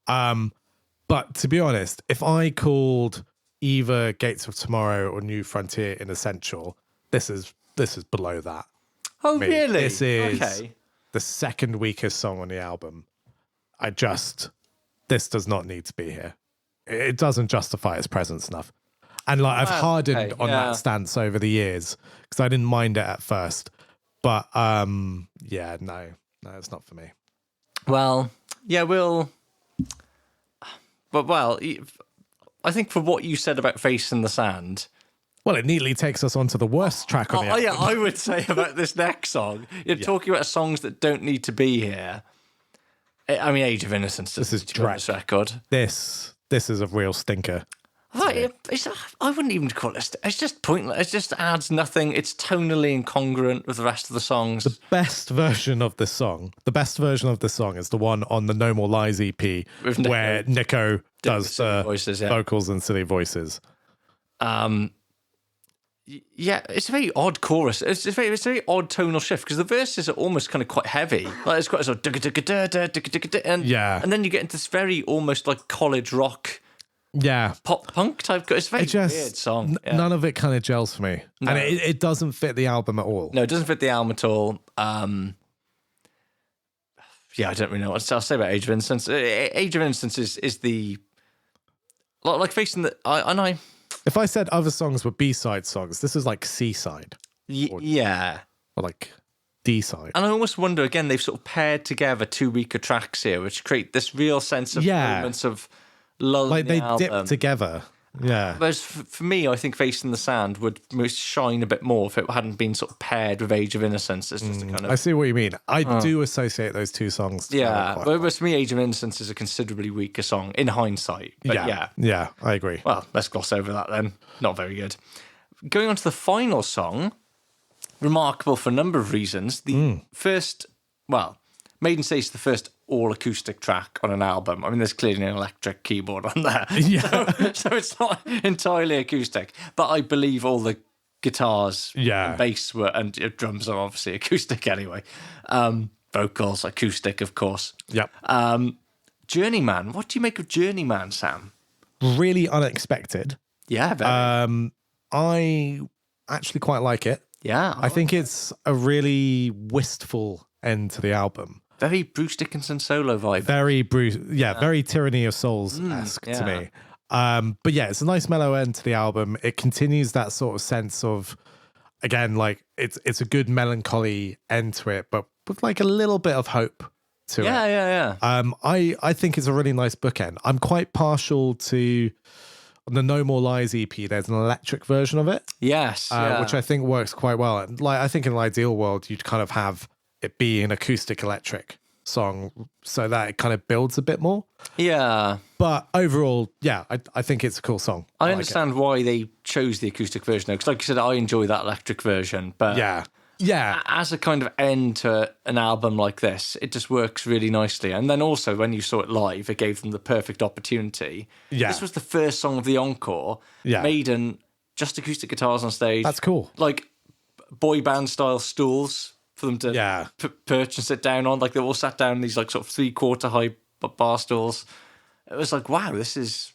But to be honest, if I called either Gates of Tomorrow or New Frontier in Essential, this is below that. Oh, Me. really? This is okay. the second weakest song on the album. This does not need to be here. It doesn't justify its presence enough. And like I've hardened on that stance over the years because I didn't mind it at first. But no, it's not for me. Well, yeah, I think for what you said about Face in the Sand. Well, it neatly takes us on to the worst track on the album. Yeah, I would say about this next song. You're talking about songs that don't need to be here. I mean, Age of Innocence. This is on this record. This is a real stinker. I wouldn't even call it. It's just pointless. It just adds nothing. It's tonally incongruent with the rest of the songs. The best version of this song is the one on the No More Lies EP where Nico does voices, vocals and silly voices. Yeah, it's a very odd chorus. It's a very odd tonal shift because the verses are almost kind of quite heavy. Like it's quite sort of and then you get into this very almost like college rock. Yeah, pop punk type. It's a very weird song. None of it kind of gels for me, and it doesn't fit the album at all. No, it doesn't fit the album at all. Yeah, I don't really know what I'll say about Age of Innocence. Age of Innocence is the like facing the If I said other songs were B-side songs, this is like C-side. Yeah, or like D-side. And I almost wonder again they've sort of paired together two weaker tracks here, which create this real sense of moments of. Like they dip together. Yeah. Whereas for me, I think Face in the Sand would most shine a bit more if it hadn't been sort of paired with Age of Innocence. It's just a kind of. I see what you mean. I do associate those two songs together. Yeah. Whereas for me, Age of Innocence is a considerably weaker song in hindsight. But yeah, I agree. Well, let's gloss over that then. Not very good. Going on to the final song, remarkable for a number of reasons. The first, Maiden say it's the first all-acoustic track on an album. I mean, there's clearly an electric keyboard on there. Yeah. So it's not entirely acoustic. But I believe all the guitars and bass and drums are obviously acoustic anyway. Vocals, acoustic, of course. Yep. Journeyman. What do you make of Journeyman, Sam? Really unexpected. Yeah, very. I actually quite like it. Yeah. I think it's a really wistful end to the album. Very Bruce Dickinson solo vibe. Very Bruce, very Tyranny of Souls-esque to me. But yeah, it's a nice mellow end to the album. It continues that sort of sense of, again, like it's a good melancholy end to it, but with like a little bit of hope to Yeah, it. I think it's a really nice bookend. I'm quite partial to on the No More Lies EP. There's an electric version of it, Yes. which I think works quite well. And like I think in an ideal world, you'd kind of have it be an acoustic electric song so that it kind of builds a bit more. Yeah. But overall, yeah, I think it's a cool song. I like understand why they chose the acoustic version, though, because like you said, I enjoy that electric version. But yeah, as a kind of end to an album like this, it just works really nicely. And then also, when you saw it live, it gave them the perfect opportunity. Yeah. This was the first song of the encore. Yeah. Maiden, just acoustic guitars on stage. That's cool. Like boy band style stools for them to perch and sit down on. Like they all sat down in these like sort of 3/4 high bar stools. It was like, wow, this is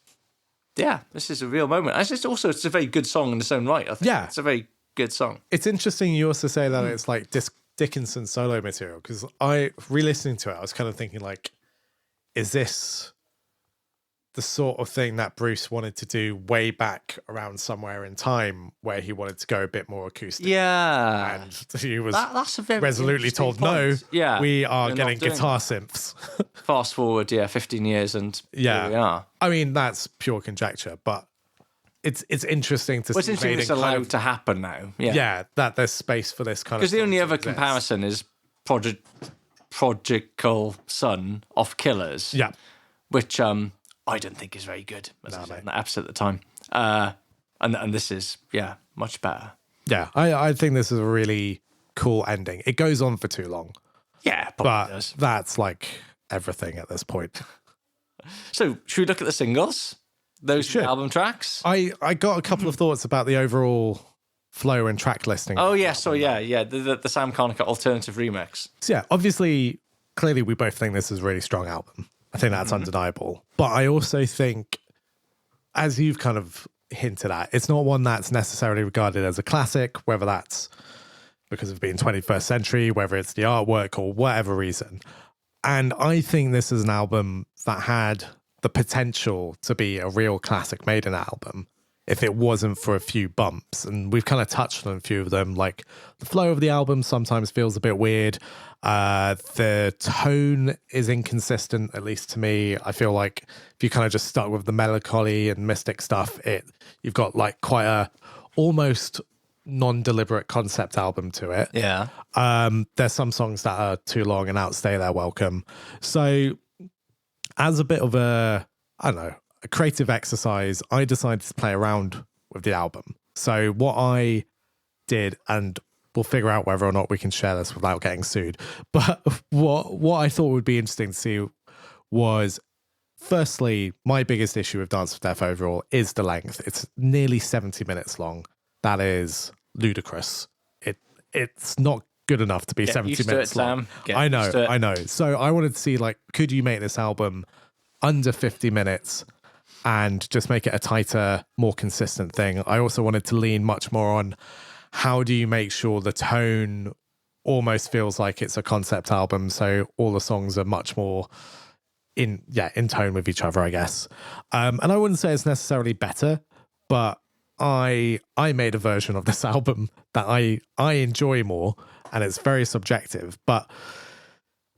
a real moment. And it's a very good song in its own right, I think. Yeah. It's a very good song. It's interesting you also say that it's like Dickinson solo material, because I, re-listening to it, I was kind of thinking like, is this the sort of thing that Bruce wanted to do way back around somewhere in time where he wanted to go a bit more acoustic? Yeah. And he was that's a very resolutely told, point. no, we are we're getting not doing guitar that. synths. Fast forward, 15 years and here we are. I mean, that's pure conjecture, but it's interesting to Well, it's see interesting Maiden it's allowed kind of, to happen now. that there's space for this kind of Because the song only to other exist. comparison is Prodigal Son off Killers. Yeah. Which I don't think is very good, as I said in that episode at the time. And this is, much better. Yeah, I think this is a really cool ending. It goes on for too long, Yeah, but probably does. that's like everything at this point. So, should we look at the singles? Those album tracks? I got a couple of thoughts about the overall flow and track listing. Oh, yeah, so the Sam Conacher alternative remix. So yeah, obviously, clearly we both think this is a really strong album. I think that's undeniable. But I also think, as you've kind of hinted at, it's not one that's necessarily regarded as a classic, whether that's because of being 21st century, whether it's the artwork or whatever reason. And I think this is an album that had the potential to be a real classic Maiden album if it wasn't for a few bumps. And we've kind of touched on a few of them. Like the flow of the album sometimes feels a bit weird. The tone is inconsistent, at least to me. I feel like if you kind of just stuck with the melancholy and mystic stuff, you've got like quite a almost non-deliberate concept album to it. Yeah. There's some songs that are too long and outstay their welcome. So as a bit of a creative exercise, I decided to play around with the album. So what I did, and we'll figure out whether or not we can share this without getting sued, but what I thought would be interesting to see was, firstly, my biggest issue with Dance with Death overall is the length. It's nearly 70 minutes long. That is ludicrous. It's not good enough to be 70 minutes long. I know. So I wanted to see, like, could you make this album under 50 minutes and just make it a tighter, more consistent thing? I also wanted to lean much more on how do you make sure the tone almost feels like it's a concept album, so all the songs are much more in tone with each other, I guess. And I wouldn't say it's necessarily better, but I made a version of this album that I enjoy more, and it's very subjective. But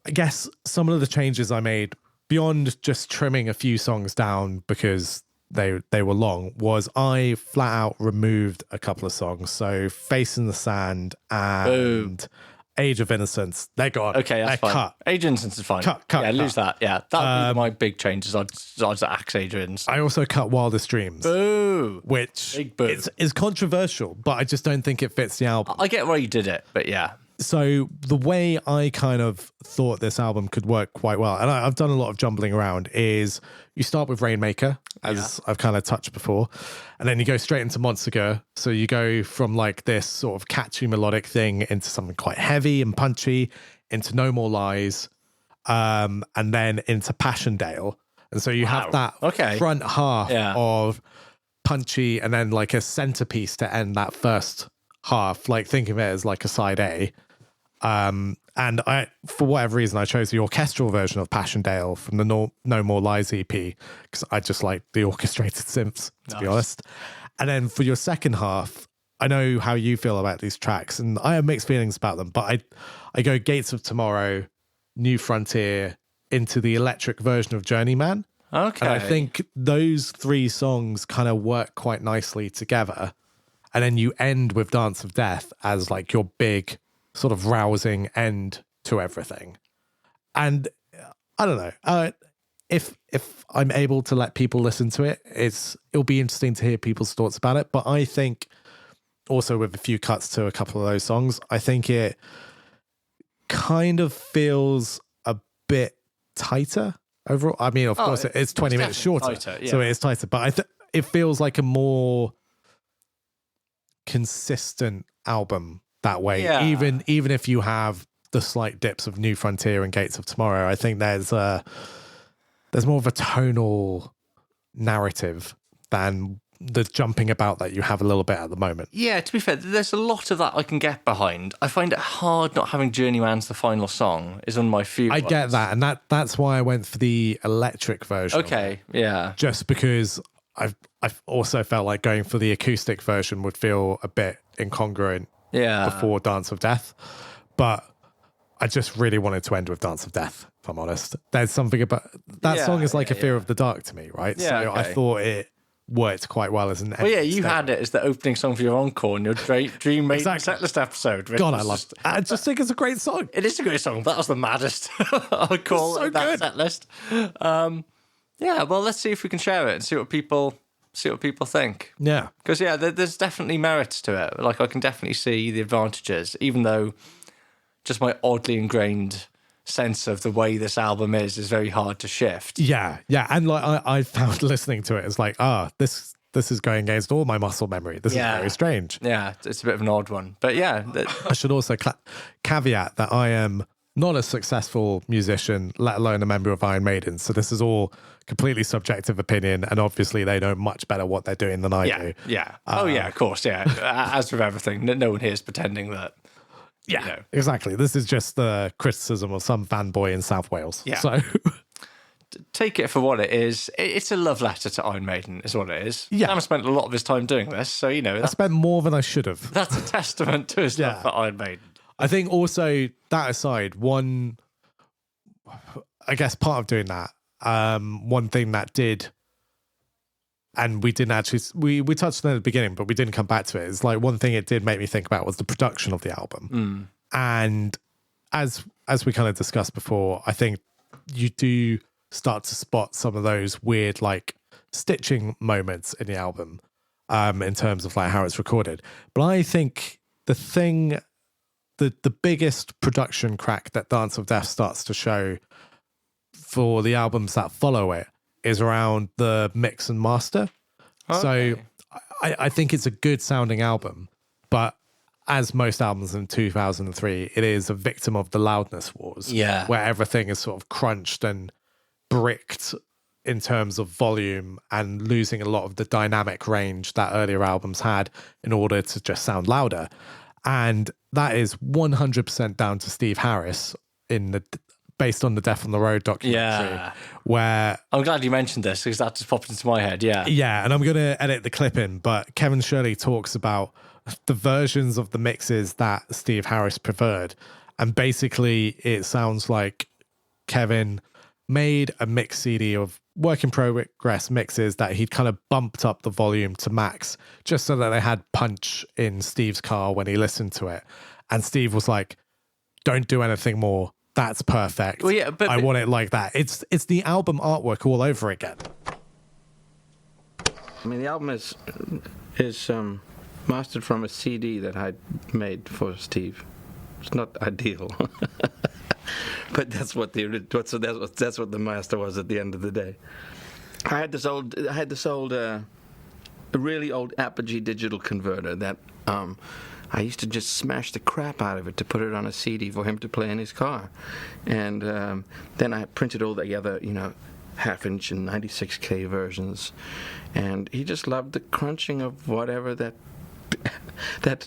I guess some of the changes I made, beyond just trimming a few songs down because they were long, was I flat out removed a couple of songs. So Face in the Sand and Age of Innocence, they're gone. Okay, that's fine. Cut. Age of Innocence is fine. Cut. Lose that. Yeah, that would be my big changes. I'd axe Age of Innocence. I also cut Wildest Dreams. Boo! Which Big boo. is controversial, but I just don't think it fits the album. I get why you did it, but yeah. So the way I kind of thought this album could work quite well, and I've done a lot of jumbling around, is you start with Rainmaker, as I've kind of touched before, and then you go straight into Monster Girl. So you go from like this sort of catchy melodic thing into something quite heavy and punchy, into No More Lies, and then into Passchendaele. And so you have that front half of punchy and then like a centerpiece to end that first half, like think of it as like a side A. And I, for whatever reason, I chose the orchestral version of Passchendaele from the No More Lies EP because I just like the orchestrated synths, to be honest. And then for your second half, I know how you feel about these tracks, and I have mixed feelings about them, but I go Gates of Tomorrow, New Frontier into the electric version of Journeyman. Okay. And I think those 3 songs kind of work quite nicely together. And then you end with Dance of Death as like your big sort of rousing end to everything. And I don't know. If I'm able to let people listen to it, it'll be interesting to hear people's thoughts about it. But I think also with a few cuts to a couple of those songs, I think it kind of feels a bit tighter overall. I mean, of course, it's 20 minutes shorter, tighter, yeah. so it is tighter. But it feels like a more consistent album that way. Yeah. Even if you have the slight dips of New Frontier and Gates of Tomorrow, I think there's more of a tonal narrative than the jumping about that you have a little bit at the moment. Yeah, to be fair, there's a lot of that I can get behind. I find it hard not having Journeyman's the final song is one of my favourites. I get that, and that's why I went for the electric version. Okay, yeah. Just because I've also felt like going for the acoustic version would feel a bit incongruent before Dance of Death. But I just really wanted to end with Dance of Death, if I'm honest. There's something about that song is like a Fear of the Dark to me, right? Yeah, so I thought it worked quite well as an Well, yeah, you had it as the opening song for your encore in your Dream Maiden setlist episode. God, I just think it's a great song. It is a great song. That was the maddest encore so in that good. setlist. Yeah, well, let's see if we can share it and see what people think. Yeah. Because, there's definitely merits to it. Like, I can definitely see the advantages, even though just my oddly ingrained sense of the way this album is very hard to shift. Yeah. And like I found listening to it, it's like, this is going against all my muscle memory. This is very strange. Yeah, it's a bit of an odd one. But yeah. I should also caveat that I am not a successful musician, let alone a member of Iron Maiden. So this is all completely subjective opinion, and obviously they know much better what they're doing than I do. Yeah. Of course, yeah. As with everything, no one here is pretending that. Yeah, exactly. This is just the criticism of some fanboy in South Wales. Yeah. So take it for what it is. It's a love letter to Iron Maiden, is what it is. Yeah. Sam spent a lot of his time doing this, so I spent more than I should have. That's a testament to his love for Iron Maiden. I think also, that aside, I guess part of doing that, one thing that did, and we didn't actually, we touched on it at the beginning, but we didn't come back to it, is like one thing it did make me think about was the production of the album. And as we kind of discussed before, I think you do start to spot some of those weird like stitching moments in the album, in terms of like how it's recorded. But I think the biggest production crack that Dance of Death starts to show for the albums that follow it is around the mix and master. Okay. So I think it's a good sounding album, but as most albums in 2003, it is a victim of the loudness wars. Yeah. Where everything is sort of crunched and bricked in terms of volume and losing a lot of the dynamic range that earlier albums had in order to just sound louder. And that is 100% down to Steve Harris based on the Death on the Road documentary. Yeah. Where I'm glad you mentioned this because that just popped into my head. Yeah. Yeah. And I'm going to edit the clip in, but Kevin Shirley talks about the versions of the mixes that Steve Harris preferred. And basically it sounds like Kevin made a mix CD of work in progress mixes that he'd kind of bumped up the volume to max just so that they had punch in Steve's car when he listened to it. And Steve was like, don't do anything more. That's perfect. Well, yeah, but I want it like that. It's the album artwork all over again. I mean, the album is mastered from a CD that I'd made for Steve. It's not ideal, but that's what the master was at the end of the day. I had this old a really old Apogee digital converter that I used to just smash the crap out of it to put it on a CD for him to play in his car, and then I printed all the other, half-inch and 96K versions, and he just loved the crunching of whatever that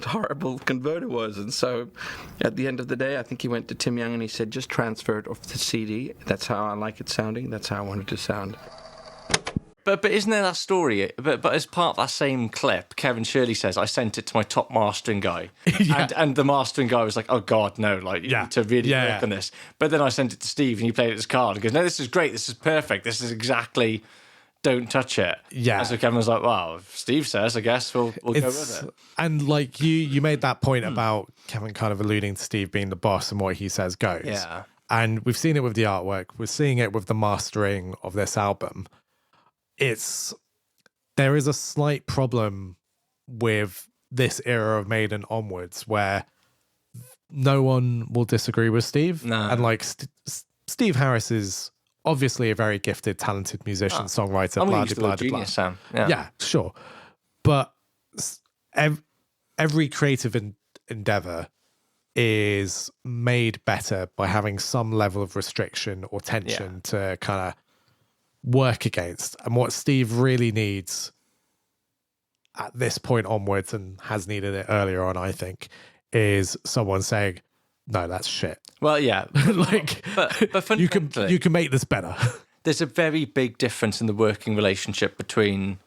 horrible converter was. And so at the end of the day, I think he went to Tim Young and he said, just transfer it off the CD. That's how I like it sounding. That's how I want it to sound. But isn't there that story? But as part of that same clip, Kevin Shirley says, "I sent it to my top mastering guy," and the mastering guy was like, "Oh God, no! Like, you need to really work on this." But then I sent it to Steve, and he played it as card. He goes, "No, this is great. This is perfect. This is exactly. Don't touch it." Yeah. And so Kevin was like, "Well, if Steve says, I guess we'll go with it." And like you made that point about Kevin kind of alluding to Steve being the boss and what he says goes. Yeah. And we've seen it with the artwork. We're seeing it with the mastering of this album. There is a slight problem with this era of Maiden onwards where no one will disagree with Steve. No. And like Steve Harris is obviously a very gifted, talented musician, songwriter, blah, blah, blah, genius, Sam. Yeah, sure. But every creative endeavor is made better by having some level of restriction or tension to kind of work against. And what Steve really needs at this point onwards, and has needed it earlier on, I think, is someone saying, no, that's shit. Well, yeah. Like, but you can make this better. There's a very big difference in the working relationship between...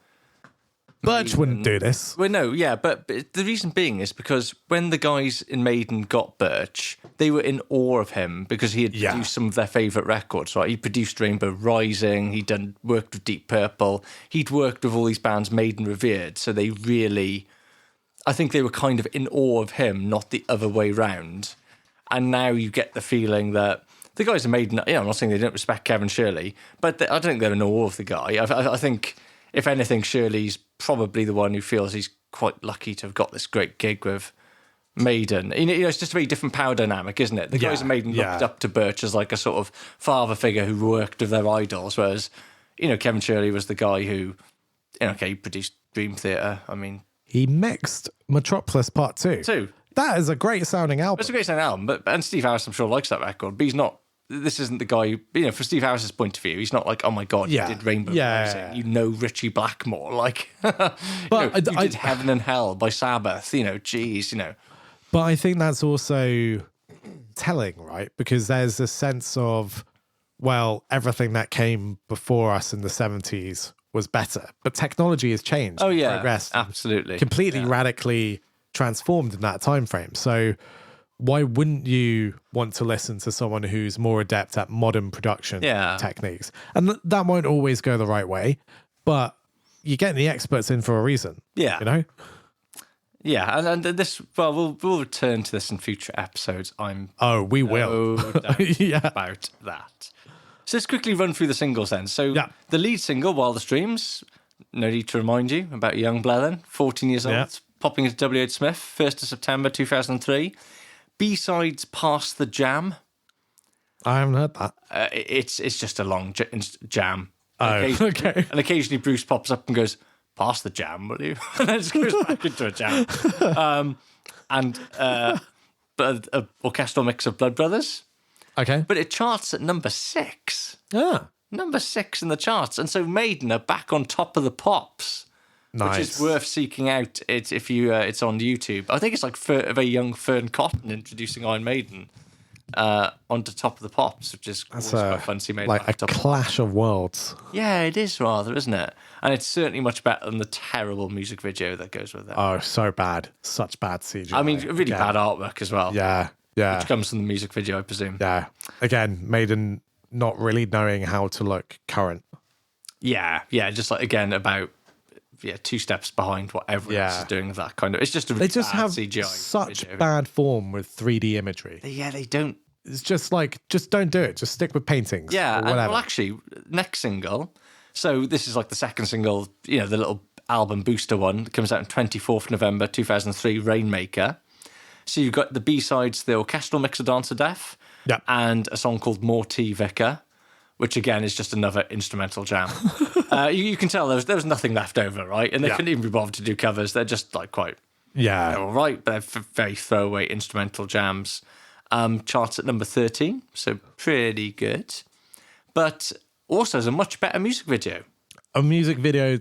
Birch wouldn't do this. Well, no, yeah, but the reason being is because when the guys in Maiden got Birch, they were in awe of him because he had produced some of their favourite records, right? He produced Rainbow Rising, he'd worked with Deep Purple, he'd worked with all these bands Maiden revered, so they really... I think they were kind of in awe of him, not the other way round. And now you get the feeling that the guys in Maiden... I'm not saying they don't respect Kevin Shirley, but I don't think they're in awe of the guy. I think... If anything, Shirley's probably the one who feels he's quite lucky to have got this great gig with Maiden. It's just a very different power dynamic, isn't it? The guys in Maiden looked up to Birch as like a sort of father figure who worked with their idols, whereas, Kevin Shirley was the guy who, he produced Dream Theater. I mean... He mixed Metropolis Part 2. That is a great sounding album. It's a great sounding album, and Steve Harris, I'm sure, likes that record, but he's not... This isn't the guy, for Steve Harris's point of view, he's not like, oh my God, you did Rainbow Rising. You know Richie Blackmore. Like, you did Heaven and Hell by Sabbath, geez. But I think that's also telling, right? Because there's a sense of, well, everything that came before us in the 70s was better. But technology has changed. Oh, yeah, progressed, absolutely. Completely radically transformed in that time frame. So why wouldn't you want to listen to someone who's more adept at modern production techniques? And that won't always go the right way, but you're getting the experts in for a reason. Yeah. Yeah, and this, well, we'll return to this in future episodes. We will. About that. So let's quickly run through the singles then. So the lead single, Wildest Dreams, no need to remind you about young Bledd, 14 years old, popping into W.H. Smith, 1st of September 2003. B-sides, Past the Jam. I haven't heard that. It's just a long jam. Okay. And occasionally Bruce pops up and goes, "Pass the jam, will you?" And then just goes back into a jam. But an orchestral mix of Blood Brothers. Okay. But it charts at number 6. Number 6 in the charts. And so Maiden are back on top of the pops. Nice. Which is worth seeking out. If you, it's on YouTube. I think it's like a very young Fern Cotton introducing Iron Maiden onto Top of the Pops, which is quite fun to see Maiden. Like a clash of worlds. Yeah, it is rather, isn't it? And it's certainly much better than the terrible music video that goes with it. Oh, so bad. Such bad CGI. I mean, really bad artwork as well. Yeah. Which comes from the music video, I presume. Yeah. Again, Maiden not really knowing how to look current. Yeah. Just like, again, about... 2 steps behind what everyone else is doing with that kind of... It's just a really They just have CGI such video. bad form with 3D imagery. Yeah, they don't... It's just like, just don't do it. Just stick with paintings. Yeah, or whatever. well, actually, next single... So this is like the second single, the little album booster one that comes out on 24th November 2003, Rainmaker. So you've got the B-sides, the orchestral mix of Dancer Death, and a song called Morty Vicar, which again is just another instrumental jam. You can tell there was nothing left over, right? And they couldn't even be bothered to do covers. They're just like quite all right, but they're very throwaway instrumental jams. Charts at number 13, so pretty good. But also has a much better music video. A music video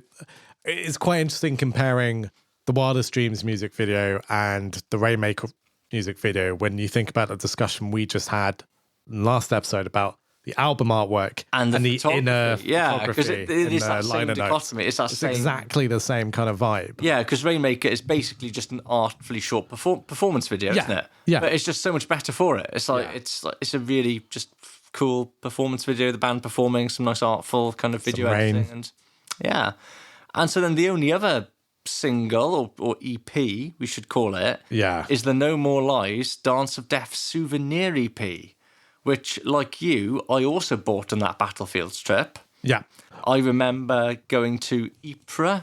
is quite interesting comparing the Wildest Dreams music video and the Rainmaker music video when you think about the discussion we just had in the last episode about the album artwork and the inner yeah, because photography it is in that the same liner notes. dichotomy. It's that It's same exactly the same kind of vibe. Yeah, because Rainmaker is basically just an artfully short performance video, Yeah, isn't it? yeah. But it's just so much better for it. It's like Yeah. it's a really just cool performance video. The band performing, some nice artful kind of video rain. editing, and yeah. And so then the only other single or EP we should call it Yeah. is the No More Lies Dance of Death souvenir EP, which, like you, I also bought on that Battlefields trip. Yeah. I remember going to Ypres,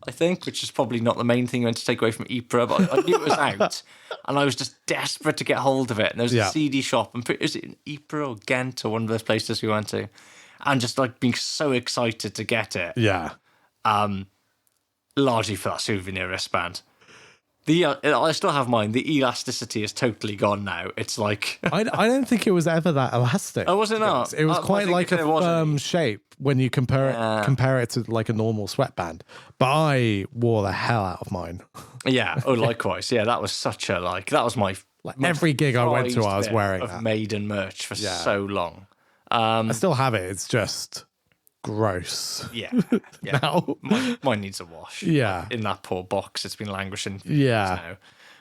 I think, which is probably not the main thing you went to take away from Ypres, but I knew it was out, and I was just desperate to get hold of it. And there was a CD shop, and is it in Ypres or Ghent or one of those places we went to, and just like being so excited to get it. Yeah. Largely for that souvenir wristband. I still have mine. The elasticity is totally gone now. It's like I don't think it was ever that elastic. Oh, was it not? It was I quite think like a it wasn't. firm shape when you compare it to like a normal sweatband. But I wore the hell out of mine. Yeah. Oh, likewise. Yeah, that was such a that was my Every gig I went to, I was bit wearing of that. Maiden merch for so long. I still have it. It's just gross. Yeah. Now. Mine needs a wash. Yeah. In that poor box, it's been languishing. For Yeah. years now.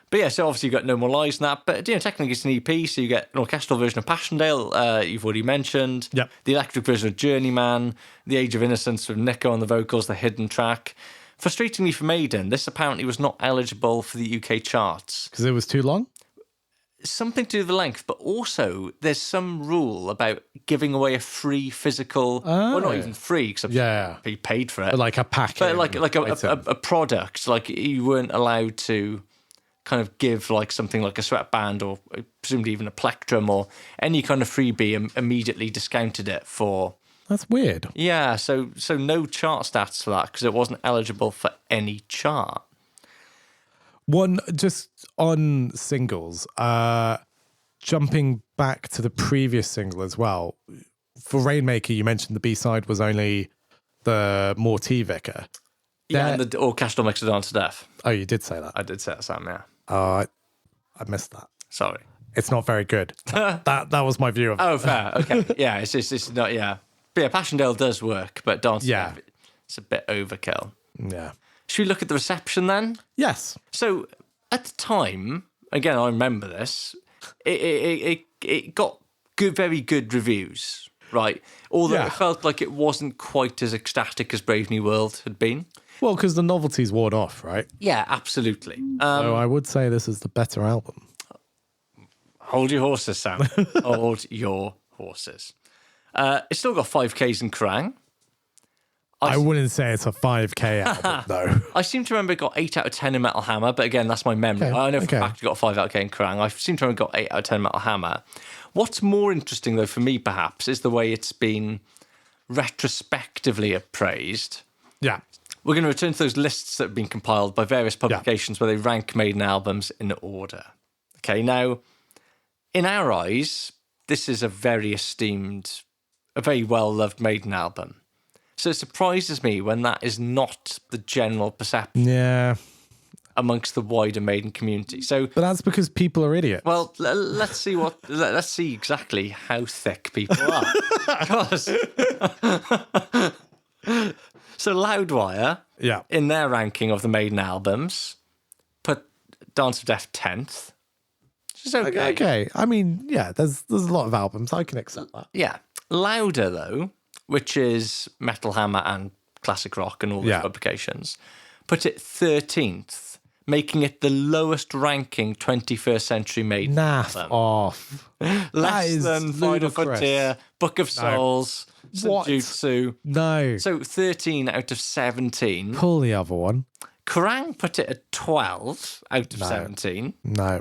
But yeah, so obviously you've got No More Lies and that, but technically it's an EP, so you get an orchestral version of Passchendaele, you've already mentioned. Yep. The electric version of Journeyman, The Age of Innocence with Nico on the vocals, the hidden track. Frustratingly for Maiden, this apparently was not eligible for the UK charts. Because it was too long? Something to do with the length, but also there's some rule about giving away a free physical, well, not even free, because you paid for it. Like a packet. But like a product, like you weren't allowed to kind of give like something like a sweatband or presumably even a plectrum or any kind of freebie and immediately discounted it for. That's weird. Yeah, so no chart stats for that because it wasn't eligible for any chart. One, just on singles, jumping back to the previous single as well. For Rainmaker, you mentioned the B-side was only the Morty Vicar. Yeah, and the orchestral mix of Dance to Death. Oh, you did say that. I did say that, Sam, yeah. Oh, I missed that. Sorry. It's not very good. that was my view of it. Oh, fair. Okay. Yeah, it's not, yeah. But yeah, Passchendaele does work, but Dance to Death, it's a bit overkill. Yeah. Should we look at the reception then? Yes. So at the time, again, I remember this, it got very good reviews, right? Although it felt like it wasn't quite as ecstatic as Brave New World had been. Well, because the novelty's worn off, right? Yeah, absolutely. So I would say this is the better album. Hold your horses, Sam. Hold your horses. It's still got 5Ks in Kerrang. I wouldn't say it's a 5K album, though. I seem to remember it got 8 out of 10 in Metal Hammer, but again, that's my memory. Okay, I know for a fact it got 5 out of 10 in Kerrang. I seem to remember it got 8 out of 10 in Metal Hammer. What's more interesting, though, for me, perhaps, is the way it's been retrospectively appraised. Yeah. We're going to return to those lists that have been compiled by various publications where they rank Maiden albums in order. Okay, now, in our eyes, this is a very esteemed, a very well-loved Maiden album. So it surprises me when that is not the general perception amongst the wider Maiden community. So, but that's because people are idiots. Well, let's see exactly how thick people are. So Loudwire, in their ranking of the Maiden albums, put Dance of Death 10th. Which is okay. Okay. I mean, there's a lot of albums. I can accept that. Yeah. Louder, though, which is Metal Hammer and Classic Rock and all those publications, put it 13th, making it the lowest ranking 21st century Maiden album. Off. Less than Final Frontier, Book of Souls, Senjutsu. No. So 13 out of 17. Pull the other one. Kerrang put it at 12 out of 17. No.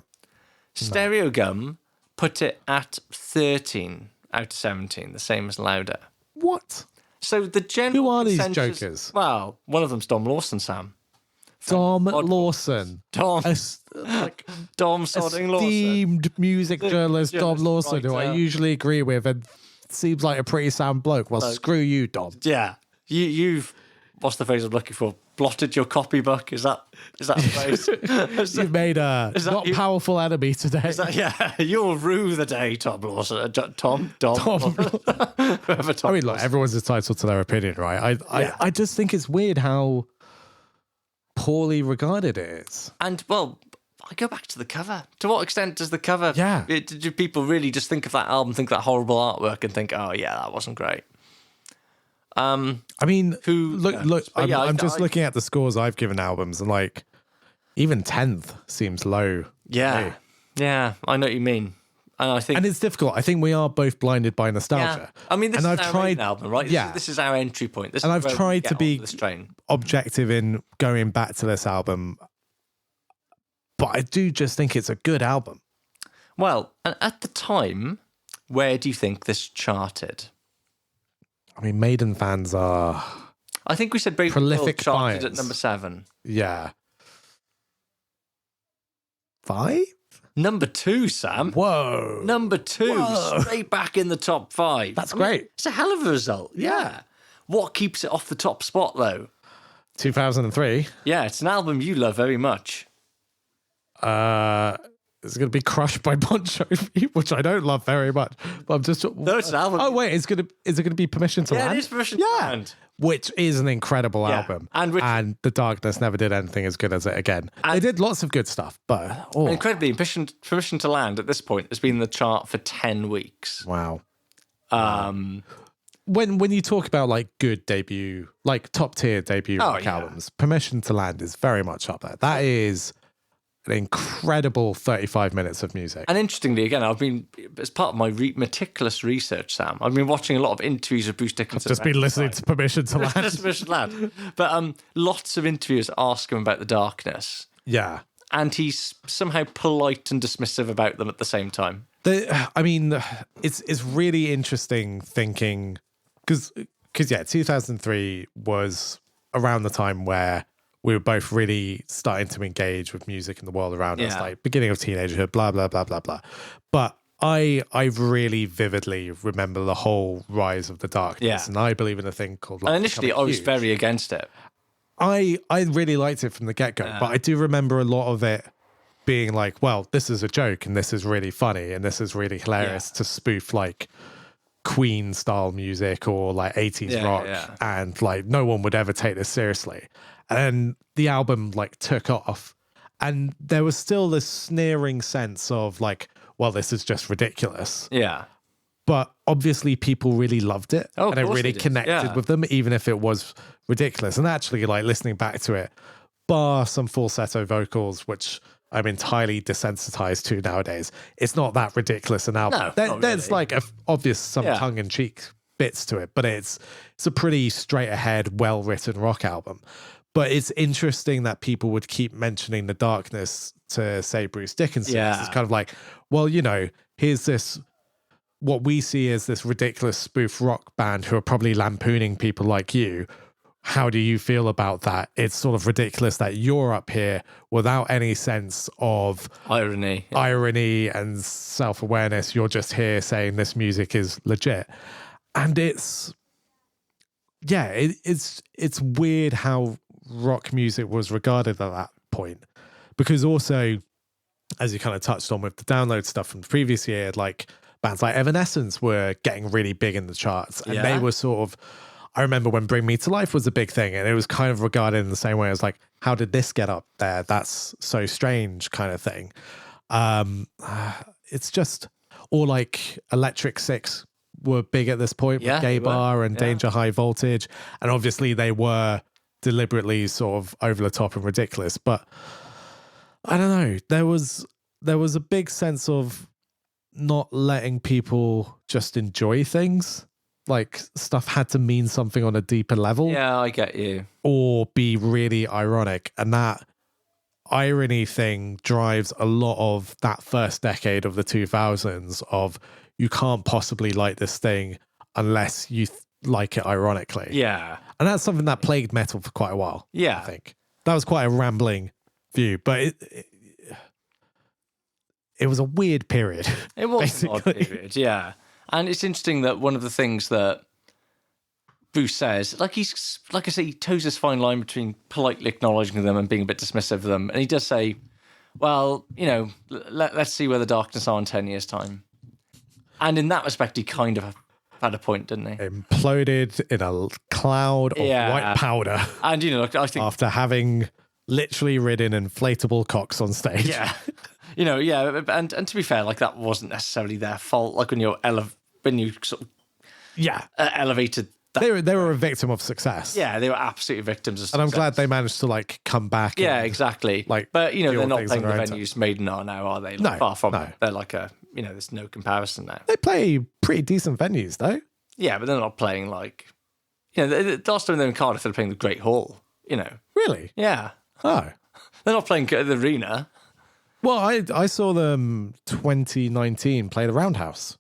Stereo Gum put it at 13 out of 17, the same as Louder. What? So the general Who are these consensus- jokers? Well, one of them's Dom Lawson, Sam. Dom Lawson. Dom Sodding Lawson. Esteemed music journalist Dom Lawson, who I usually agree with and seems like a pretty sound bloke. Well, screw you, Dom. Yeah. You've, what's the phrase I'm looking for? blotted your copybook. Is that a phrase? You've made a not powerful enemy today. Yeah, you'll rue the day, Tom Lawson. Tom. Whoever Tom. I mean, look, everyone's entitled to their opinion, right? I just think it's weird how poorly regarded it is. And well, I go back to the cover. To what extent does the cover? Yeah. Do people really just think of that album, think of that horrible artwork, and think, oh yeah, that wasn't great? I mean, look. I'm just looking at the scores I've given albums, and like, even 10th seems low. Yeah, yeah, I know what you mean, and I think, and it's difficult. I think we are both blinded by nostalgia. Yeah. I mean, this and is I've our tried main album, right? This is our entry point. This and is I've tried to be this train. objective in going back to this album, but I do just think it's a good album. Well, and at the time, where do you think this charted? I mean, Maiden fans are... I think we said Brave prolific charted buyers. at number 7. Yeah. 5? Number 2, Sam. Whoa. Number 2, Whoa. straight back in the top 5. That's great. It's a hell of a result. Yeah. What keeps it off the top spot, though? 2003. Yeah, it's an album you love very much. It's going to be Crushed by Bon Jovi, which I don't love very much. But I'm just... No, it's an album. Oh, wait, is it going to be Permission to Land? Yeah, it is Permission to Land. Which is an incredible album. And The Darkness never did anything as good as it again. They did lots of good stuff, but... Incredibly, Permission to Land at this point has been in the chart for 10 weeks. Wow. When you talk about like good debut, like top tier debut rock albums, Permission to Land is very much up there. That is an incredible 35 minutes of music. And interestingly, again, I've been, as part of my meticulous research, Sam, I've been watching a lot of interviews with Bruce Dickinson. I've just been listening to Permission to Land. Permission to Land. But lots of interviewers ask him about The Darkness. Yeah. And he's somehow polite and dismissive about them at the same time. I mean, it's really interesting thinking, because 2003 was around the time where we were both really starting to engage with music in the world around us, like beginning of teenagerhood, blah, blah, blah, blah, blah. But I really vividly remember the whole rise of The Darkness, and I believe in a thing called... Like, and initially, I was very against it. I really liked it from the get-go, but I do remember a lot of it being like, well, this is a joke, and this is really funny, and this is really hilarious to spoof, like, Queen-style music or, like, 80s rock, and, like, no one would ever take this seriously. And then the album like took off, and there was still this sneering sense of like, well, this is just ridiculous. Yeah. But obviously people really loved it, and it really connected with them, even if it was ridiculous. And actually, like listening back to it, bar some falsetto vocals, which I'm entirely desensitized to nowadays, it's not that ridiculous an album. No, there's like some tongue-in-cheek bits to it, but it's a pretty straight-ahead, well-written rock album. But it's interesting that people would keep mentioning The Darkness to say Bruce Dickinson. Yeah. It's kind of like, well, you know, here's this, what we see as this ridiculous spoof rock band who are probably lampooning people like you. How do you feel about that? It's sort of ridiculous that you're up here without any sense of irony and self-awareness. You're just here saying this music is legit. And it's weird how rock music was regarded at that point, because also, as you kind of touched on with the download stuff from the previous year, like bands like Evanescence were getting really big in the charts, and they were sort of, I remember when Bring Me to Life was a big thing, and it was kind of regarded in the same way as like, how did this get up there? That's so strange kind of thing. It's just, or like Electric Six were big at this point with Gay Bar and Danger High Voltage, and obviously they were deliberately sort of over the top and ridiculous, but I don't know, there was a big sense of not letting people just enjoy things. Like stuff had to mean something on a deeper level. Yeah, I get you. Or be really ironic, and that irony thing drives a lot of that first decade of the 2000s of, you can't possibly like this thing unless you like it ironically. Yeah. And that's something that plagued metal for quite a while. Yeah. I think. That was quite a rambling view, but it was a weird period. It was an odd period, yeah. And it's interesting that one of the things that Bruce says, like I say, he toes this fine line between politely acknowledging them and being a bit dismissive of them. And he does say, well, let's see where the Darkness are in 10 years' time. And in that respect, he kind of had a point, didn't he? Imploded in a cloud of white powder. And, I think... After having literally ridden inflatable cocks on stage. Yeah. And to be fair, like, that wasn't necessarily their fault. Like, when you sort of... Yeah. Elevated... They were a victim of success. Yeah, they were absolutely victims of success. And I'm glad they managed to, like, come back. Yeah, exactly. Like, but, they're not playing the venues venues Maiden are now, are they? No, far from no. it. They're like there's no comparison now. They play pretty decent venues, though. Yeah, but they're not playing like... the last time they were in Cardiff, they were playing the Great Hall, Really? Yeah. Oh. They're not playing the arena. Well, I saw them 2019 play the Roundhouse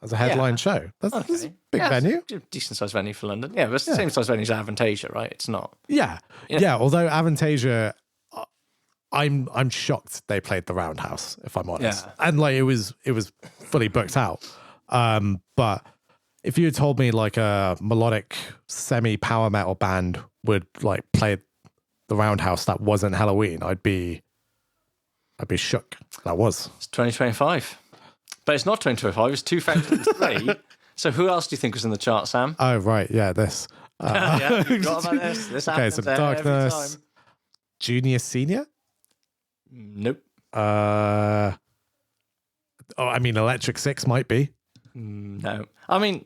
as a headline show. That's a big venue. It's a decent-sized venue for London. Yeah, but it's the same size venue as Avantasia, right? It's not. Yeah. Although Avantasia, I'm shocked they played the Roundhouse, if I'm honest. Yeah. And like it was fully booked out. But if you had told me like a melodic semi-power metal band would like play the Roundhouse that wasn't Halloween, I'd be shook. That was. It's 2025. But it's not 2025, it's 2003. So who else do you think was in the chart, Sam? Oh, right. Yeah, this. Yeah, you got about this. This happens so every Darkness, time. Junior, Senior? Nope. Electric Six might be. No. I mean,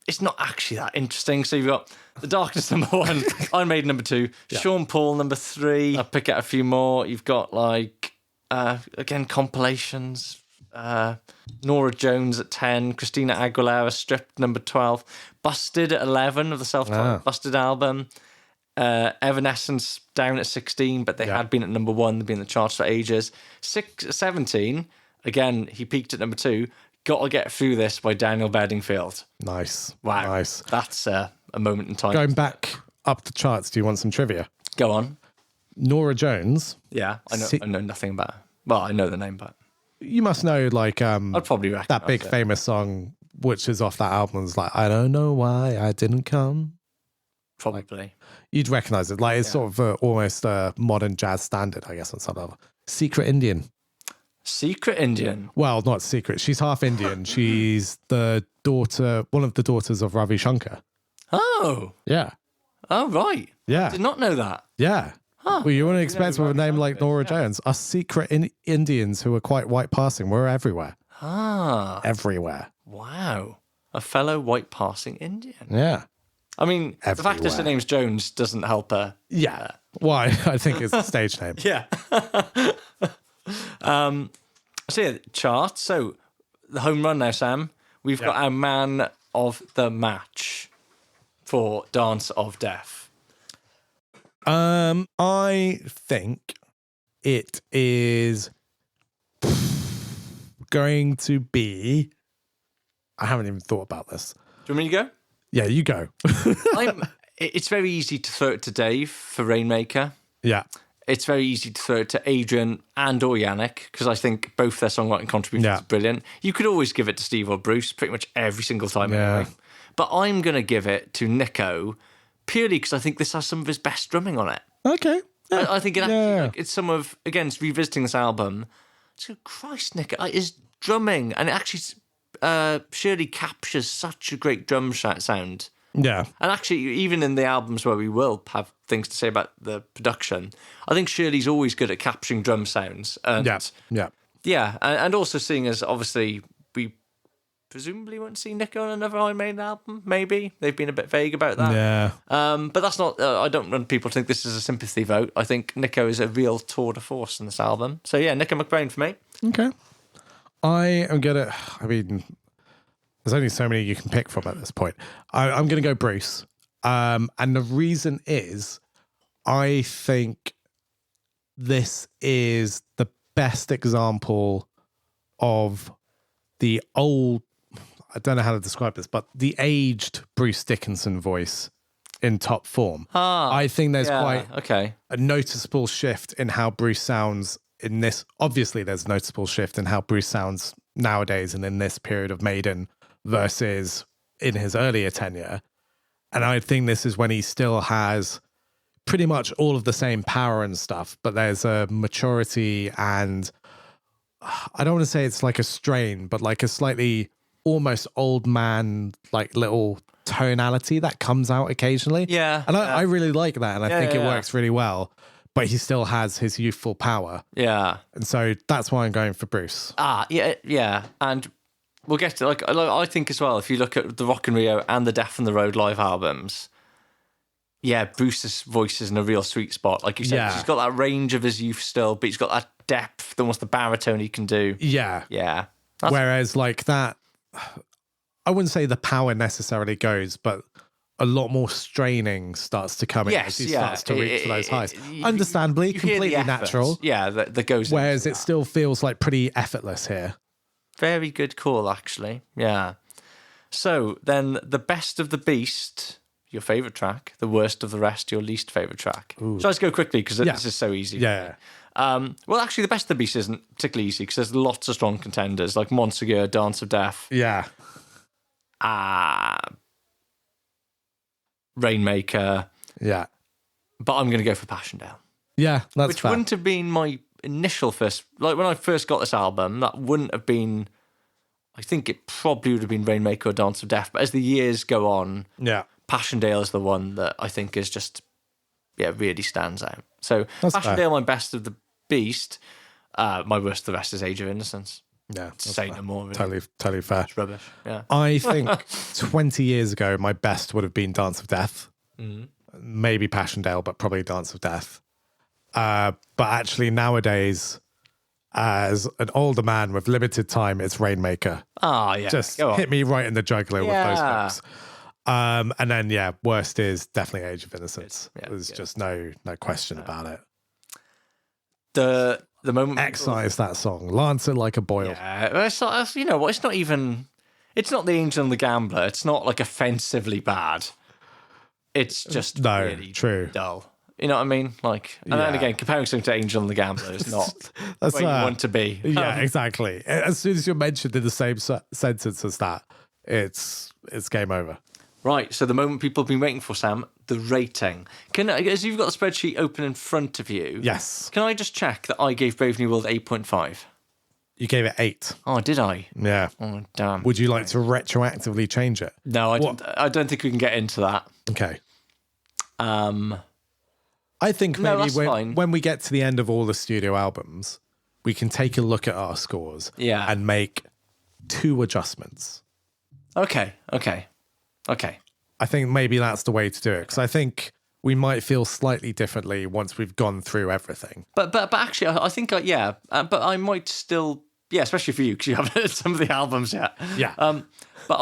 it's not actually that interesting. So you've got The Darkness number 1, Iron Maiden number 2, Sean Paul number 3. I'll pick out a few more. You've got again, compilations. Nora Jones at 10, Christina Aguilera Stripped number 12, Busted at 11 of the self-titled Busted album, Evanescence down at 16, but they had been at number 1, they've been in the charts for ages. 17, again, he peaked at number 2, Gotta Get Through This by Daniel Bedingfield. Nice. Wow. Nice. That's a moment in time. Going back up the charts, do you want some trivia? Go on. Nora Jones. Yeah, I know nothing about her. Well, I know the name, but... You must know, like, I'd probably recognise that big famous song, which is off that album, is like, I don't know why I didn't come. Probably. Like, you'd recognise it. Like, it's sort of almost a modern jazz standard, I guess, on some level. Secret Indian. Secret Indian? Well, not secret. She's half Indian. She's one of the daughters of Ravi Shankar. Oh. Yeah. Oh, right. Yeah. Did not know that. Yeah. Huh. Well, you wouldn't expect with a name like Nora Jones. Us secret Indians who are quite white passing, we're everywhere. Ah. Everywhere. Wow. A fellow white passing Indian. Yeah. I mean, the fact that her Everywhere. name's Jones doesn't help her. Yeah. Why? I think it's the stage name. Yeah. So yeah, chart. So the home run now, Sam. We've got our man of the match for Dance of Death. I think it is going to be. I haven't even thought about this. Do you want me to go? Yeah, you go. It's very easy to throw it to Dave for Rainmaker. Yeah. It's very easy to throw it to Adrian and or Yannick, because I think both their songwriting contributions are brilliant. You could always give it to Steve or Bruce pretty much every single time anyway. But I'm going to give it to Nico purely because I think this has some of his best drumming on it. Okay. Yeah. I think it actually, it's some of, again, it's revisiting this album. So, Christ, Nico, his drumming, and it actually surely captures such a great drum sound. Yeah. And actually, even in the albums where we will have things to say about the production, I think Shirley's always good at capturing drum sounds. And Yeah. And also seeing as obviously we presumably won't see Nico on another Iron Maiden album. Maybe they've been a bit vague about that. Yeah. But that's not. I don't want people to think this is a sympathy vote. I think Nico is a real tour de force in this album. So yeah, Nico McBrain for me. Okay. I am gonna. I mean, there's only so many you can pick from at this point. I'm gonna go Bruce. And the reason is, I think this is the best example of the old. I don't know how to describe this, but the aged Bruce Dickinson voice in top form. I think there's quite a noticeable shift in how Bruce sounds in this. Obviously, there's a noticeable shift in how Bruce sounds nowadays and in this period of Maiden versus in his earlier tenure. And I think this is when he still has pretty much all of the same power and stuff, but there's a maturity and I don't want to say it's like a strain, but like a slightly almost old man, like little tonality that comes out occasionally. Yeah. And I really like that. And I think it yeah. works really well, but he still has his youthful power. Yeah. And so that's why I'm going for Bruce. Yeah. And we'll get to like I think as well, if you look at the Rock in Rio and the Death on the Road live albums, yeah, Bruce's voice is in a real sweet spot. Like you said, he's got that range of his youth still, but he's got that depth, almost the baritone he can do. Yeah. Yeah. Whereas like that, I wouldn't say the power necessarily goes, but a lot more straining starts to come in as he starts to reach for those highs. Understandably, you hear completely natural. Yeah, that goes Whereas into it still feels like pretty effortless here. Very good call, actually. Yeah. So then the best of the beast, your favourite track, the worst of the rest, your least favourite track. Ooh. So let's go quickly because this is so easy. Yeah. Well, actually, the best of the beast isn't particularly easy because there's lots of strong contenders like Monsegur, Dance of Death, Yeah. Rainmaker. Yeah. But I'm going to go for Passchendaele. Yeah, that's Which fair. wouldn't have been my initial first... Like, when I first got this album, that wouldn't have been... I think it probably would have been Rainmaker or Dance of Death. But as the years go on, Yeah. Passchendaele is the one that I think is just... Yeah, really stands out. So, That's Passchendaele, fair. my best of the beast. My worst of the rest is Age of Innocence. Yeah. that's Say fair. no more. Really. Totally fair. It's rubbish. Yeah. I think 20 years ago, my best would have been Dance of Death. Maybe Passchendaele, but probably Dance of Death. But actually nowadays, as an older man with limited time, it's Rainmaker. Yeah. Just Go on. hit me right in the jugular with those Yeah. hooks. And then, worst is definitely Age of Innocence. Yeah, There's just no question about it. The moment... Excise that song. Lance it like a boil. Yeah, it's not, you know what? It's not even. It's not the Angel and the Gambler. It's not like offensively bad. It's just really true. dull. You know what I mean? Like, and then Yeah. again, comparing something to Angel and the Gambler is not That's where you want to be. Yeah, exactly. As soon as you're mentioned in the same sentence as that, it's game over. Right. So the moment people have been waiting for, Sam, the rating. As you've got the spreadsheet open in front of you. Yes. Can I just check that I gave Brave New World 8.5? You gave it 8. Oh, did I? Yeah. Oh, damn. Would you like to retroactively change it? No, I don't think we can get into that. Okay. Um. I think No, maybe that's fine. when we get to the end of all the studio albums, we can take a look at our scores and make 2 adjustments. Okay. I think maybe that's the way to do it, because I think we might feel slightly differently once we've gone through everything. But actually, I think but I might still, especially for you because you haven't heard some of the albums yet. Yeah. But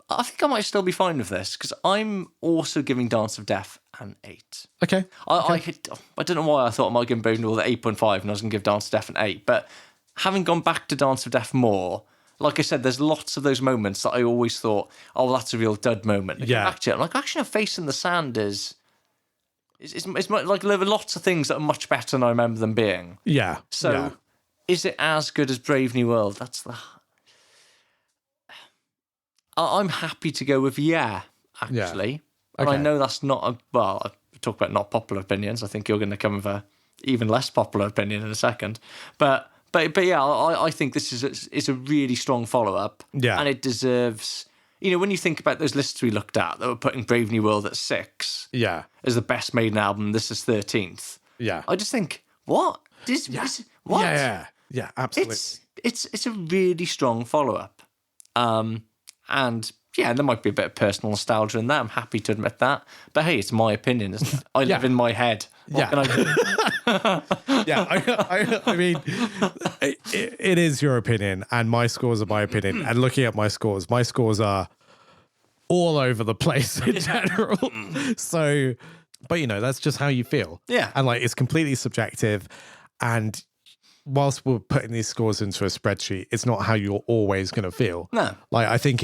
I think I might still be fine with this because I'm also giving Dance of Death an 8. Okay. I don't know why I thought I might give Brave New World an 8.5 and I was going to give Dance of Death an 8. But having gone back to Dance of Death more, like I said, there's lots of those moments that I always thought, oh, that's a real dud moment. And I go back to it, I'm like, actually, a Face in the Sand is like there are lots of things that are much better than I remember them being. Yeah. So, is it as good as Brave New World? That's the. I'm happy to go with actually. Yeah. And I Okay. know that's not I talk about not popular opinions. I think you're going to come with a even less popular opinion in a second. But yeah, I think this is a really strong follow up. Yeah. And it deserves. You know, when you think about those lists we looked at that were putting Brave New World at 6 Yeah. as the best Maiden album, this is 13th. Yeah. I just think, what? What? Yeah, absolutely. It's a really strong follow up. And yeah, there might be a bit of personal nostalgia in that. I'm happy to admit that. But hey, it's my opinion, isn't it? I live in my head. What can I do? Yeah, I mean, it is your opinion, and my scores are my opinion. And looking at my scores are all over the place in general. So, but that's just how you feel. Yeah. And like, it's completely subjective. And whilst we're putting these scores into a spreadsheet, it's not how you're always going to feel. No. Like, I think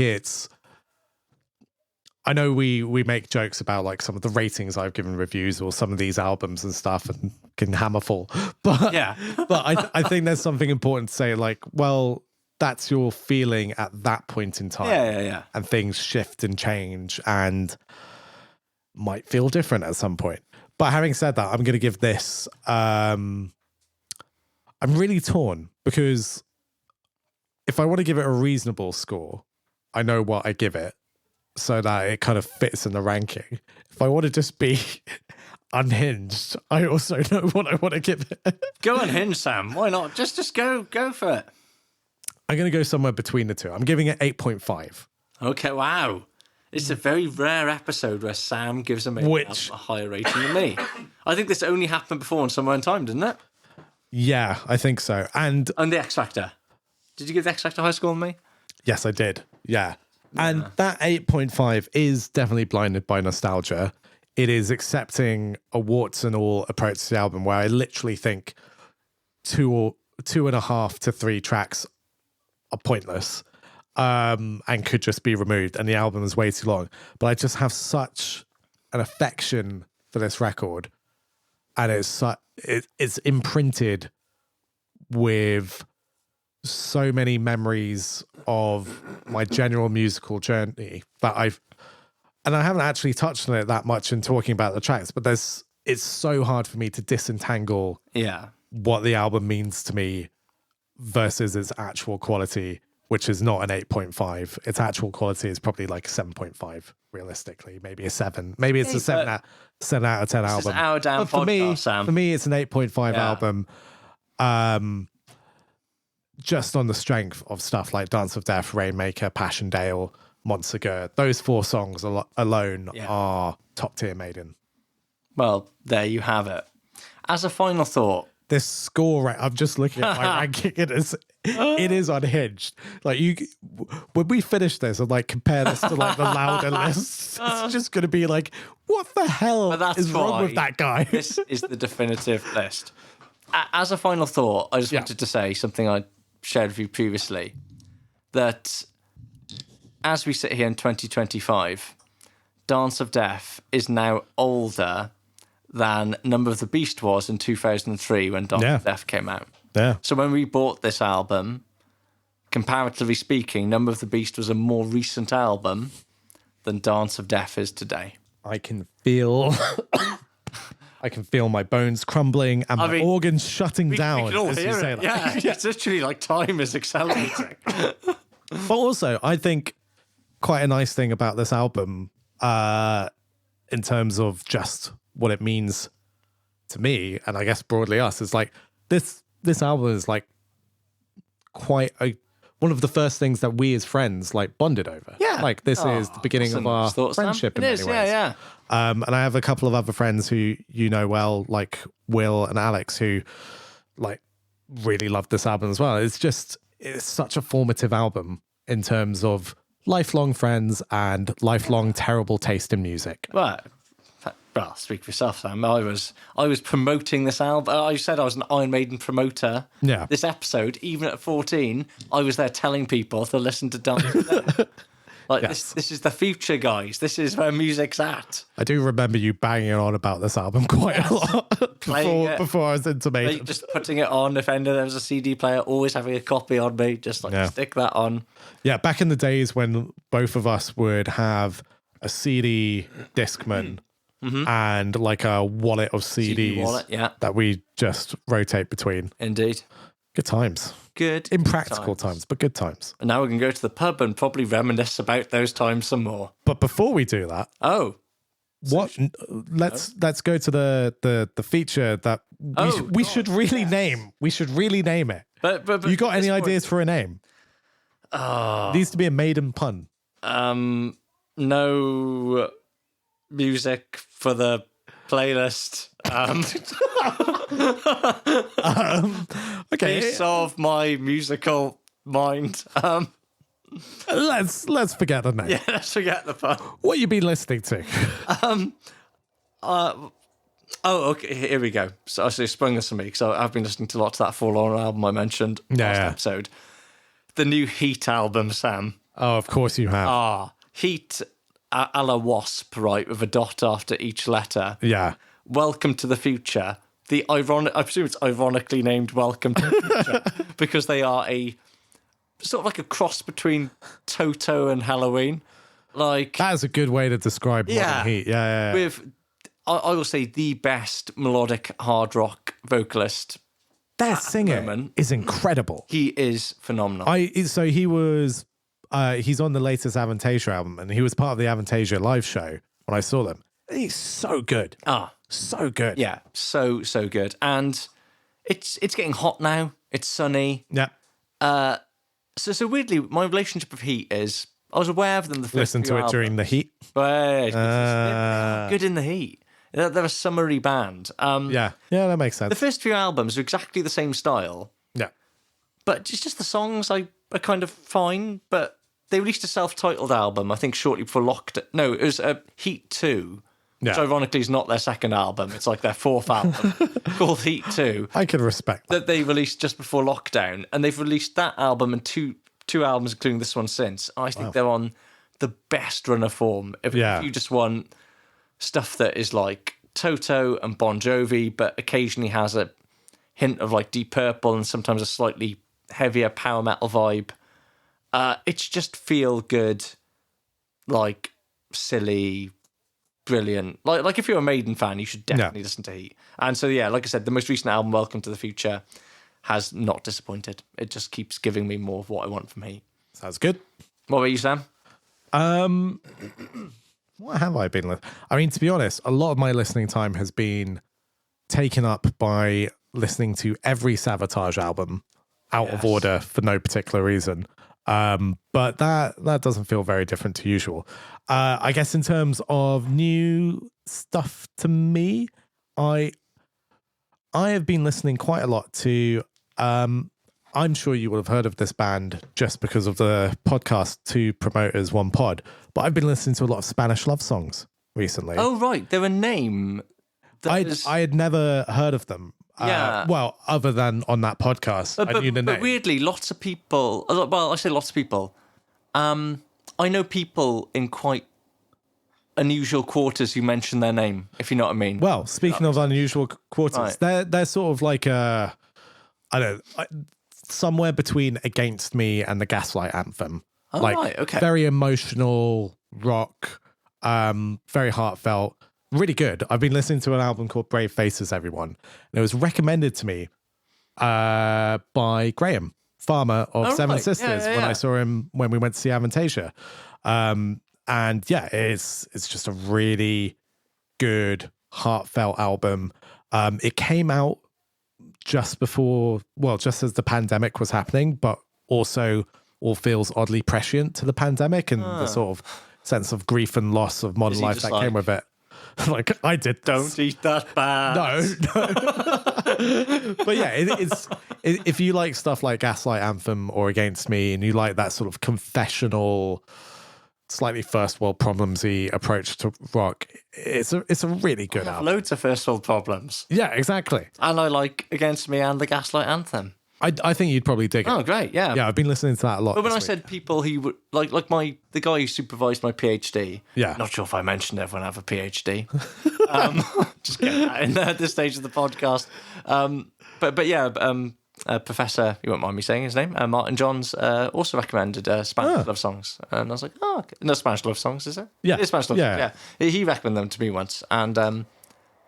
I know we make jokes about like some of the ratings I've given reviews or some of these albums and stuff and can hammer full. But Yeah. but I think there's something important to say, like, well, that's your feeling at that point in time. Yeah. And things shift and change and might feel different at some point. But having said that, I'm going to give this, I'm really torn because if I want to give it a reasonable score, I know what I give it so that it kind of fits in the ranking. If I want to just be unhinged, I also know what I want to give it. Go unhinged, Sam. Why not? Just go for it. I'm going to go somewhere between the two. I'm giving it 8.5. Okay, wow. It's a very rare episode where Sam gives a higher rating than me. I think this only happened before on Somewhere in Time, didn't it? Yeah, I think so. And the X Factor. Did you give the X Factor high score than me? yes, I did. Yeah. And that 8.5 is definitely blinded by nostalgia. It is accepting a warts and all approach to the album where I literally think 2.5 to 3 tracks are pointless and could just be removed, and the album is way too long. But I just have such an affection for this record, and it's imprinted with so many memories of my general musical journey that I haven't actually touched on it that much in talking about the tracks, but it's so hard for me to disentangle what the album means to me versus its actual quality, which is not an 8.5. Its actual quality is probably like a 7.5, realistically. Maybe a 7. Maybe it's a 7 out of 10 album. This is our damn podcast, Sam. For me, it's an 8.5 album. Just on the strength of stuff like Dance of Death, Rainmaker, Passchendaele, Montsegur. Those 4 songs alone are top tier Maiden. Well, there you have it. As a final thought, this score, I'm just looking at my ranking. It is unhinged. Like when we finish this and like compare this to like the louder list, it's just going to be like, what the hell is wrong with that guy? This is the definitive list. As a final thought, I just wanted to say something I shared with you previously, that as we sit here in 2025, Dance of Death is now older than Number of the Beast was in 2003 when Dance of Death came out. Yeah. So when we bought this album, comparatively speaking, Number of the Beast was a more recent album than Dance of Death is today. I can feel my bones crumbling and my organs shutting down. We can all as hear you say it. that. It's literally like time is accelerating. But also, I think quite a nice thing about this album, in terms of just what it means to me, and I guess broadly us, is like this album is like quite one of the first things that we as friends like bonded over. Yeah. Like this is the beginning of our friendship in many ways. Yeah. And I have a couple of other friends who you know well, like Will and Alex, who like really love this album as well. It's such a formative album in terms of lifelong friends and lifelong terrible taste in music. Well, speak for yourself, Sam. I was promoting this album. I said I was an Iron Maiden promoter. Yeah. This episode, even at 14, I was there telling people to listen to Dance of Death. This is the future, guys. This is where music's at. I do remember you banging on about this album quite a lot before I was into Maiden. Just putting it on. If ever there was a CD player, always having a copy on me. Just stick that on. Yeah, back in the days when both of us would have a CD Discman and like a wallet of CDs that we just rotate between. Indeed. Good times. Good. Impractical times, but good times. And now we can go to the pub and probably reminisce about those times some more. But before we do that, let's go to the feature that we should really name. We should really name it. But you got any ideas for a name? Needs to be a Maiden pun. No music for the playlist. Okay. Piece of my musical mind. Let's forget the name. Yeah, let's forget the pun. What you been listening to? Okay, here we go. So I sprung this on me because I've been listening to lots of that Forlorn album I mentioned last episode. The new Heat album, Sam. Oh, of course you have. Heat a la Wasp, right, with a dot after each letter. Yeah. Welcome to the Future. I presume it's ironically named Welcome to the Future because they are a sort of like a cross between Toto and Halloween. Like, That is a good way to describe Modern Heat. Yeah. with, I will say, the best melodic hard rock vocalist. Their singer moment. is incredible. He is phenomenal. So he was, he's on the latest Avantasia album, and he was part of the Avantasia live show when I saw them. He's so good. So good. Yeah, so good. And it's getting hot now. It's sunny. Yeah. So weirdly, my relationship with Heat is I was aware of them the first Listen few to it albums, during the heat. but they're good in the heat. They're a summery band. Yeah, that makes sense. The first few albums are exactly the same style, Yeah. but it's just the songs are kind of fine. But they released a self-titled album, I think, shortly before lockdown. No, it was Heat 2, which Yeah. ironically is not their second album. It's like their fourth album called Heat 2 I can respect that. that they released just before lockdown. And they've released that album and two albums, including this one since. I think they're on the best run of form. If you just want stuff that is like Toto and Bon Jovi, but occasionally has a hint of like Deep Purple and sometimes a slightly heavier power metal vibe. It's just feel good, like silly, brilliant. Like if you're a Maiden fan, you should definitely listen to Heat. And so like I said, the most recent album, Welcome to the Future, has not disappointed. It just keeps giving me more of what I want from Heat. Sounds good. What about you, Sam? What have I been listening? I mean, to be honest, a lot of my listening time has been taken up by listening to every Sabotage album out of order for no particular reason. But that doesn't feel very different to usual. I guess in terms of new stuff to me, I have been listening quite a lot to I'm sure you will have heard of this band just because of the podcast Two Promoters, One Pod, but I've been listening to a lot of Spanish love songs recently. Oh, right. They're a name. I had never heard of them. Yeah. Well, other than on that podcast, I knew the name. But weirdly, lots of people, well, I say lots of people, I know people in quite unusual quarters who mention their name, if you know what I mean. Well, speaking of unusual quarters, they're sort of like somewhere between Against Me and the Gaslight Anthem. Oh, right, okay. Very emotional rock, very heartfelt, really good. I've been listening to an album called Brave Faces, Everyone, and it was recommended to me by Graham Farmer of Seven Sisters when I saw him when we went to see Avantasia. And yeah, it's just a really good, heartfelt album. It came out just as the pandemic was happening, but also all feels oddly prescient to the pandemic and the sort of sense of grief and loss of modern life that came with it. Like I did. Don't eat that bask. No. But yeah, if you like stuff like Gaslight Anthem or Against Me, and you like that sort of confessional, slightly first world problemsy approach to rock, it's a really good album. Loads of first world problems. Yeah, exactly. And I like Against Me and the Gaslight Anthem. I think you'd probably dig it. Oh, great, yeah. Yeah, I've been listening to that a lot. But when I said people who would like the guy who supervised my PhD. Yeah. Not sure if I mentioned everyone have a PhD. Just get that in there at this stage of the podcast. But yeah, Professor, you won't mind me saying his name, Martin Johns, also recommended Spanish love songs. And I was like, oh, okay. No, Spanish love songs, is it? Yeah. It's Spanish love songs, yeah. He recommended them to me once. And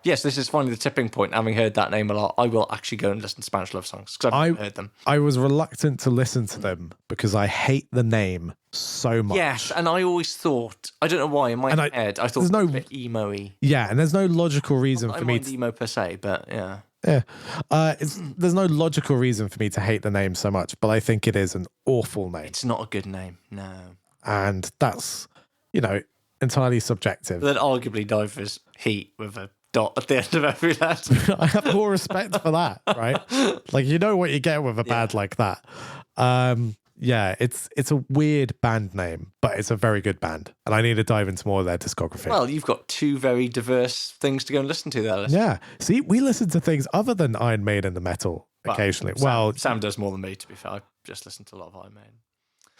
yes, this is finally the tipping point. Having heard that name a lot, I will actually go and listen to Spanish love songs because I've heard them. I was reluctant to listen to them because I hate the name so much. Yes, and I always thought, I don't know why, in my head, I thought it was a bit emo-y. Yeah, and there's no logical reason for me to... emo per se, but yeah. Yeah. There's no logical reason for me to hate the name so much, but I think it is an awful name. It's not a good name, no. And that's, entirely subjective. Then arguably diver's Heat with a dot at the end of every letter. I have more respect for that, right? Like, you know what you get with a band like that. Yeah, it's a weird band name, but it's a very good band. And I need to dive into more of their discography. Well, you've got two very diverse things to go and listen to there. Yeah. See, we listen to things other than Iron Maiden and metal occasionally. Sam does more than me, to be fair. I just listen to a lot of Iron Maiden.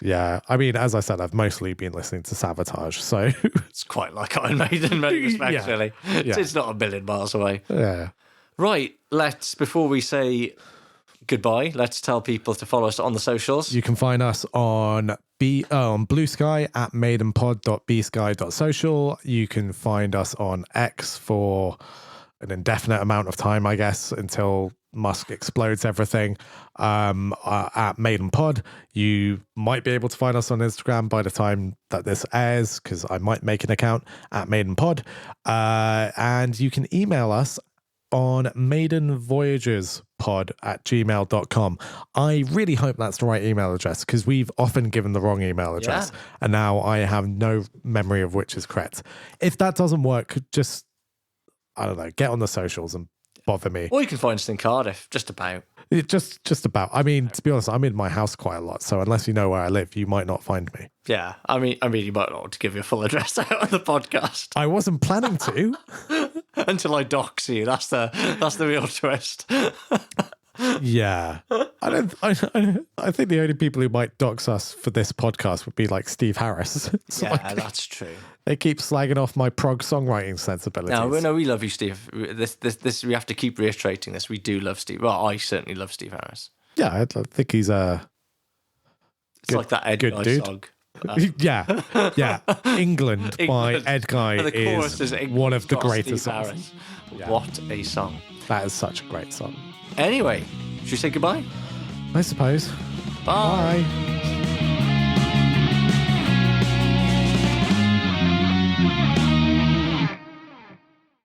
Yeah, I mean, as I said, I've mostly been listening to Sabotage, so... It's quite like Iron Maiden in many respects, really. It's not a million miles away. Yeah. Right, let's, before we say goodbye. Let's tell people to follow us on the socials. You can find us on Blue Sky at maidenpod.bsky.social. You can find us on X for an indefinite amount of time, I guess, until Musk explodes everything, at Maiden Pod. You might be able to find us on Instagram by the time that this airs, because I might make an account at Maiden Pod. And you can email us on Maiden Voyagers pod@gmail.com. I really hope that's the right email address, because we've often given the wrong email address, and now I have no memory of which is correct. If that doesn't work, just, I don't know, get on the socials and bother me. Or you can find us in Cardiff, just about. Just about. I mean, to be honest, I'm in my house quite a lot, so unless you know where I live, you might not find me. Yeah, I mean, you might not want to give your full address out on the podcast. I wasn't planning to. Until I dox you. That's the real twist. Yeah. I think the only people who might dox us for this podcast would be like Steve Harris. That's true. They keep slagging off my prog songwriting sensibilities. No, we love you, Steve. This we have to keep reiterating this. We do love Steve. Well, I certainly love Steve Harris. Yeah, I think he's a It's like that Ed Guy dude. song. Yeah. England by Ed Guy the chorus is England one of the by greatest Steve songs. Harris. Yeah. What a song. That is such a great song. Anyway, should we say goodbye? I suppose. Bye. Bye.